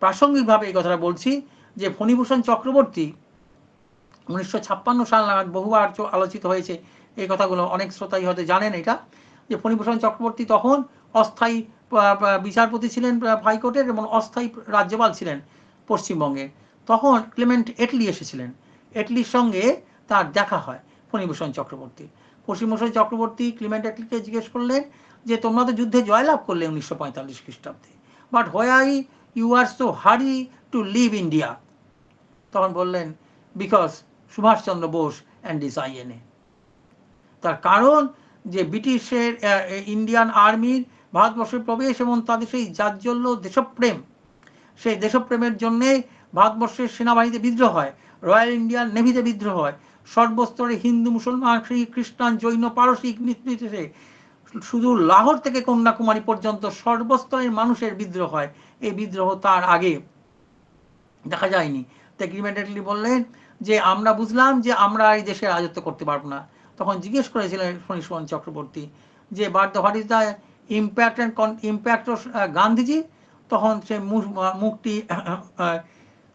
প্রাসঙ্গিকভাবে এই কথাটা বলছি যে ফণীভূষণ চক্রবর্তী 1956 সাল নাগাদ বহুবার আলোচিত হয়েছে এই কথাগুলো, অনেক শ্রোতাই হয়তো জানেন এটা, যে ফণীভূষণ চক্রবর্তী তখন অস্থায়ী বিচারপতি ছিলেন হাইকোর্টের এবং অস্থায়ী রাজ্যপাল ছিলেন পশ্চিমবঙ্গের। তখন ক্লেমেন্ট এটলি এসেছিলেন, এটলির সঙ্গে তার দেখা হয় ফণীভূষণ চক্রবর্তী। ফণীভূষণ চক্রবর্তী ক্লেমেন্ট এটলিকে জিজ্ঞেস করলেন যে তোমরা তো যুদ্ধে জয়লাভ করলে 1945 খ্রিস্টাব্দে, but why you are so hurry to leave India? তখন বললেন, because Subhash Chandra Bose and his INA। তার কারণ যে ব্রিটিশের ইন্ডিয়ান আর্মির ভারতবর্ষের প্রবেশ এবং তাদের সেই জাজ্জল্য দেশপ্রেম, সেই দেশপ্রেমের জন্যে ভারতবর্ষের সেনাবাহিনীতে বিদ্রোহ হয়, রয়্যাল ইন্ডিয়ান নেভিতে বিদ্রোহ হয়, সর্বস্তরে হিন্দু, মুসলমান, খ্রিস্টান, জৈন, পারসিক নির্বিশেষে শুধু লাহোর থেকে কন্যাকুমারী পর্যন্ত সর্বস্তরের মানুষের বিদ্রোহ হয়। এই বিদ্রোহ তার আগে দেখা যায়নি। তাই ক্লিমেন্টলি বললেন যে আমরা বুঝলাম যে আমরা এই দেশে রাজত্ব করতে পারবো না। তখন জিজ্ঞেস করেছিলেন ফণীভূষণ চক্রবর্তী যে but what is the impact of Gandhiji? তখন সে মুখটি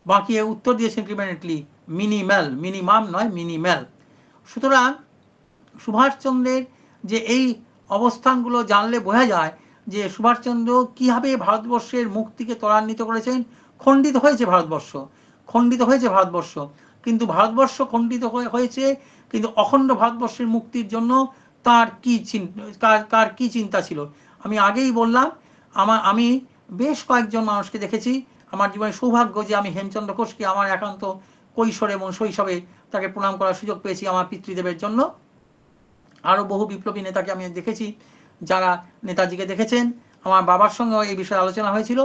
বাঁকিয়ে উত্তর দিয়েছেন ক্লিমেন্টলি, মিনিম্যাল, মিনিমাম নয়, মিনিম্যাল। সুতরাং সুভাষচন্দ্রের যে এই অবস্থানগুলো জানলে বোঝা যায় যে সুভাষচন্দ্র কীভাবে ভারতবর্ষের মুক্তিকে ত্বরান্বিত করেছেন। খণ্ডিত হয়েছে ভারতবর্ষ, খণ্ডিত হয়েছে ভারতবর্ষ, কিন্তু ভারতবর্ষ খণ্ডিত হয়েছে, কিন্তু অখণ্ড ভারতবর্ষের মুক্তির জন্য তার কি চিন্তা ছিল। আমি আগেই বললাম, আমি বেশ কয়েকজন মানুষকে দেখেছি, আমার জীবনে সৌভাগ্য যে আমি হেমচন্দ্র ঘোষকে আমার একান্ত কৈশোরে এবং শৈশবে তাকে প্রণাম করার সুযোগ পেয়েছি আমার পিতৃদেবের জন্য। আরও বহু বিপ্লবী নেতাকে আমি দেখেছি যারা নেতাজিকে দেখেছেন, আমার বাবার সঙ্গেও এই বিষয়ে আলোচনা হয়েছিল,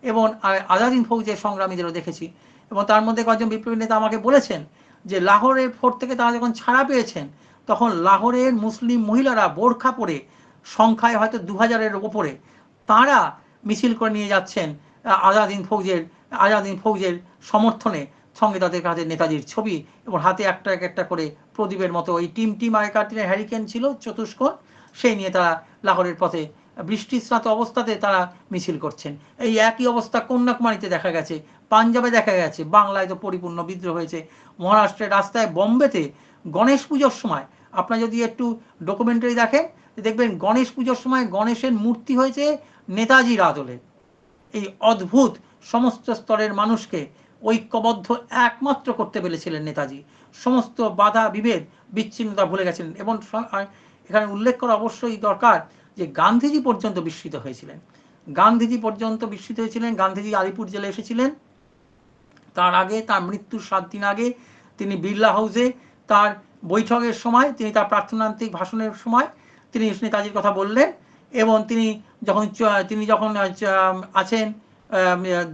এবং আজাদিন ফৌজের সংগ্রামীদেরও দেখেছি। এবং তার মধ্যে কয়েকজন বিপ্লবী নেতা আমাকে বলেছেন যে লাহোরের ফোর্ট থেকে তারা যখন ছাড়া পেয়েছেন তখন লাহোরের মুসলিম মহিলারা বোরখা পরে, সংখ্যায় হয়তো 2000-এর ওপরে, তারা মিছিল করে নিয়ে যাচ্ছেন আজাদিন ফৌজের সমর্থনে, সঙ্গে তাদের কাছে নেতাজির ছবি এবং হাতে একটা একটা করে প্রদীপের মতো ওই টিম আগেকার দিনের হ্যারিকেন ছিল চতুষ্কোণ, সেই নিয়ে তারা লাহোরের পথে বৃষ্টিস্নাত অবস্থাতে তারা মিছিল করছেন। এই একই অবস্থা কন্যাকুমারীতে দেখা গেছে, পাঞ্জাবে দেখা গেছে, বাংলায় তো পরিপূর্ণ বিদ্রোহ হয়েছে। মহারাষ্ট্রের রাস্তায়, বম্বেতে গণেশ পুজোর সময় আপনারা যদি একটু ডকুমেন্টারি দেখেন দেখবেন গণেশ পুজোর সময় গণেশের মূর্তি হয়েছে নেতাজির আদলে। এই অদ্ভুত সমস্ত স্তরের মানুষকে ঐক্যবদ্ধ একমাত্র করতে পেরেছিলেন নেতাজি। সমস্ত বাধা বিভেদ বিচ্ছিন্নতা ভুলে গেছিলেন। এবং এখানে উল্লেখ করা অবশ্যই দরকার যে গান্ধীজি পর্যন্ত বিস্মিত হয়েছিলেন, গান্ধীজি পর্যন্ত বিস্মিত হয়েছিলেন। গান্ধীজি আলিপুর জেলে এসেছিলেন, তার আগে, তার মৃত্যুর 7 দিন আগে তিনি বিড়লা হাউসে তার বৈঠকের সময়, তিনি তার প্রার্থনান্তিক ভাষণের সময় তিনি নেতাজির কথা বললেন। এবং তিনি যখন আছেন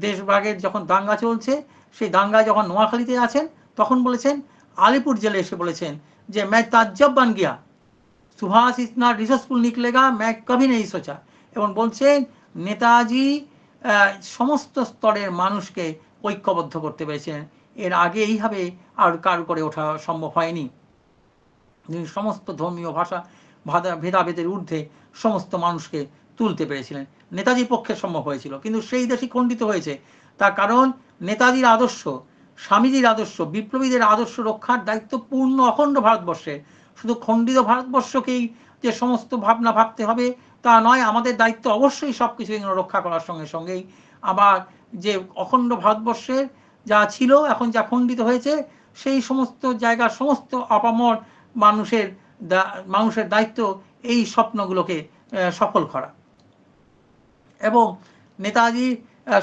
দেশভাগের যখন দাঙ্গা চলছে, সেই দাঙ্গায় যখন নোয়াখালীতে আছেন তখন বলেছেন, আলিপুর জেলে এসে বলেছেন যে मैं ताज्जुब बन गया, सुभाष इतना रिसोर्सफुल निकलेगा मैं कभी नहीं सोचा। এবং বলছেন নেতাজি সমস্ত স্তরের মানুষকে ঐক্যবদ্ধ করতে পেরেছেন, এর আগে এইভাবে আর কারো করে ওঠা সম্ভব হয়নি। তিনি সমস্ত ধর্মীয় ভাষা ভেদাভেদের ঊর্ধ্বে সমস্ত মানুষকে তুলতে পেরেছিলেন। নেতাজির পক্ষে সম্ভব হয়েছিল, কিন্তু সেই দেশই খণ্ডিত হয়েছে। তার কারণ নেতাজির আদর্শ, স্বামীজির আদর্শ, বিপ্লবীদের আদর্শ রক্ষার দায়িত্ব পূর্ণ অখণ্ড ভারতবর্ষে। শুধু খণ্ডিত ভারতবর্ষকেই যে সমস্ত ভাবনা ভাবতে হবে তা নয়, আমাদের দায়িত্ব অবশ্যই সব কিছু রক্ষা করার সঙ্গে সঙ্গেই আবার যে অখণ্ড ভারতবর্ষের যা ছিল এখন যা খণ্ডিত হয়েছে সেই সমস্ত জায়গার সমস্ত আপামর মানুষের দায়িত্ব এই স্বপ্নগুলোকে সফল করা। এবং নেতাজি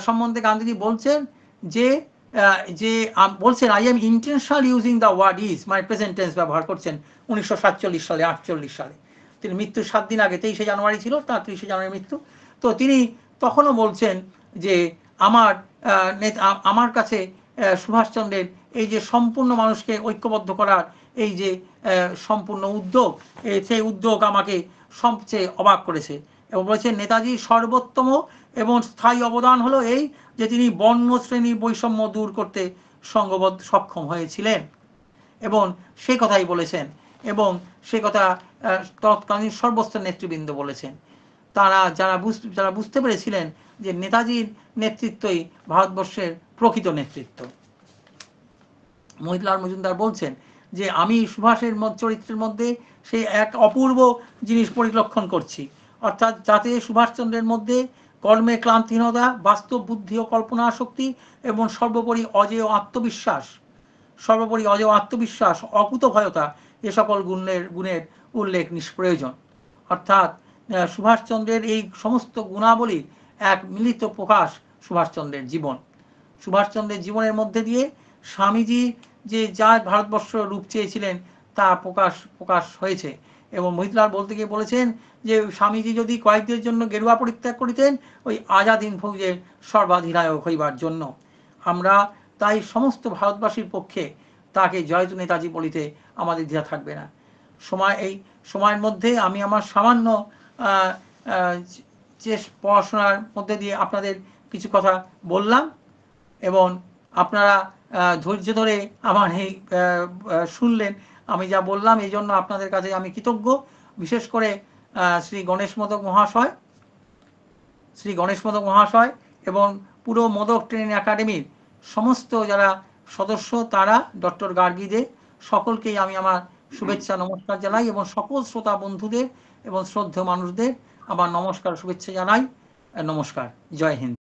সম্বন্ধে গান্ধীজি বলছেন যে বলছেন I am intentional using the word is, মানে প্রেজেন্ট টেন্স ব্যবহার করছেন 1947 সালে 48 সালে। তিনি মৃত্যুর 7 দিন আগে 23শে জানুয়ারি ছিল তার, 30শে জানুয়ারি মৃত্যু। তো তিনি তখনও বলছেন যে আমার কাছে সুভাষচন্দ্রের এই যে সম্পূর্ণ মানুষকে ঐক্যবদ্ধ করার এই যে সম্পূর্ণ উদ্যোগ, সেই উদ্যোগ আমাকে সবচেয়ে অবাক করেছে। এবং বলেছেন নেতাজির সর্বোত্তম এবং স্থায়ী অবদান হলো এই যে তিনি বর্ণ শ্রেণী বৈষম্য দূর করতে সক্ষম হয়েছিলেন, এবং সে কথাই বলেছেন। এবং সে কথা তৎকালীন সর্বস্তর নেতৃবৃন্দ বলেছেন। তারা যারা বুঝতে পেরেছিলেন যে নেতাজির নেতৃত্বই ভারতবর্ষের প্রকৃত নেতৃত্ব। মহিলাল মজুমদার বলছেন যে আমি সুভাষের চরিত্রের মধ্যে সেই এক অপূর্ব জিনিস পরিলক্ষণ করছি, অর্থাৎ যাতে সুভাষচন্দ্রের মধ্যে কর্মে ক্লান্তিহীনতা, বাস্তব বুদ্ধি ও কল্পনা শক্তি এবং সর্বোপরি অজেয় আত্মবিশ্বাস, অকুতভয়তা, এ সকল গুণের উল্লেখ নিষ্প্রয়োজন। অর্থাৎ সুভাষচন্দ্রের এই সমস্ত গুণাবলীর এক মিলিত প্রকাশ সুভাষচন্দ্রের জীবন। সুভাষচন্দ্রের জীবনের মধ্যে দিয়ে স্বামীজি যে যা ভারতবর্ষ রূপ চেয়েছিলেন তা প্রকাশ হয়েছে। এবং মহিতলাল বলতে গিয়ে বলেছেন যে স্বামীজি যদি কয়েকদিনের জন্য গেরুয়া পরিত্যাগ করিতেন ওই আজাদ হিন্দ ফৌজের সর্বাধিনায়ক হইবার জন্য। আমরা তাই সমস্ত ভারতবাসীর পক্ষে তাকে জয়তু নেতাজি বলিতে আমাদের দ্বিধা থাকবে না। এই সময়ের মধ্যে আমি আমার সামান্য যে পড়াশোনার মধ্যে দিয়ে আপনাদের কিছু কথা বললাম, এবং আপনারা ধৈর্য ধরে আমার এই শুনলেন আমি যা বললাম, এই জন্য আপনাদের কাছে আমি কৃতজ্ঞ। বিশেষ করে শ্রী গণেশ মোদক মহাশয় এবং পুরো মোদক ট্রেনিং একাডেমির সমস্ত যারা সদস্য, তারা, ডক্টর গার্গী দে, সকলকেই আমি আমার শুভেচ্ছা নমস্কার জানাই, এবং সকল শ্রোতা বন্ধুদের এবং শ্রদ্ধেয় মানুষদের আমার নমস্কার শুভেচ্ছা জানাই। নমস্কার, জয় হিন্দ।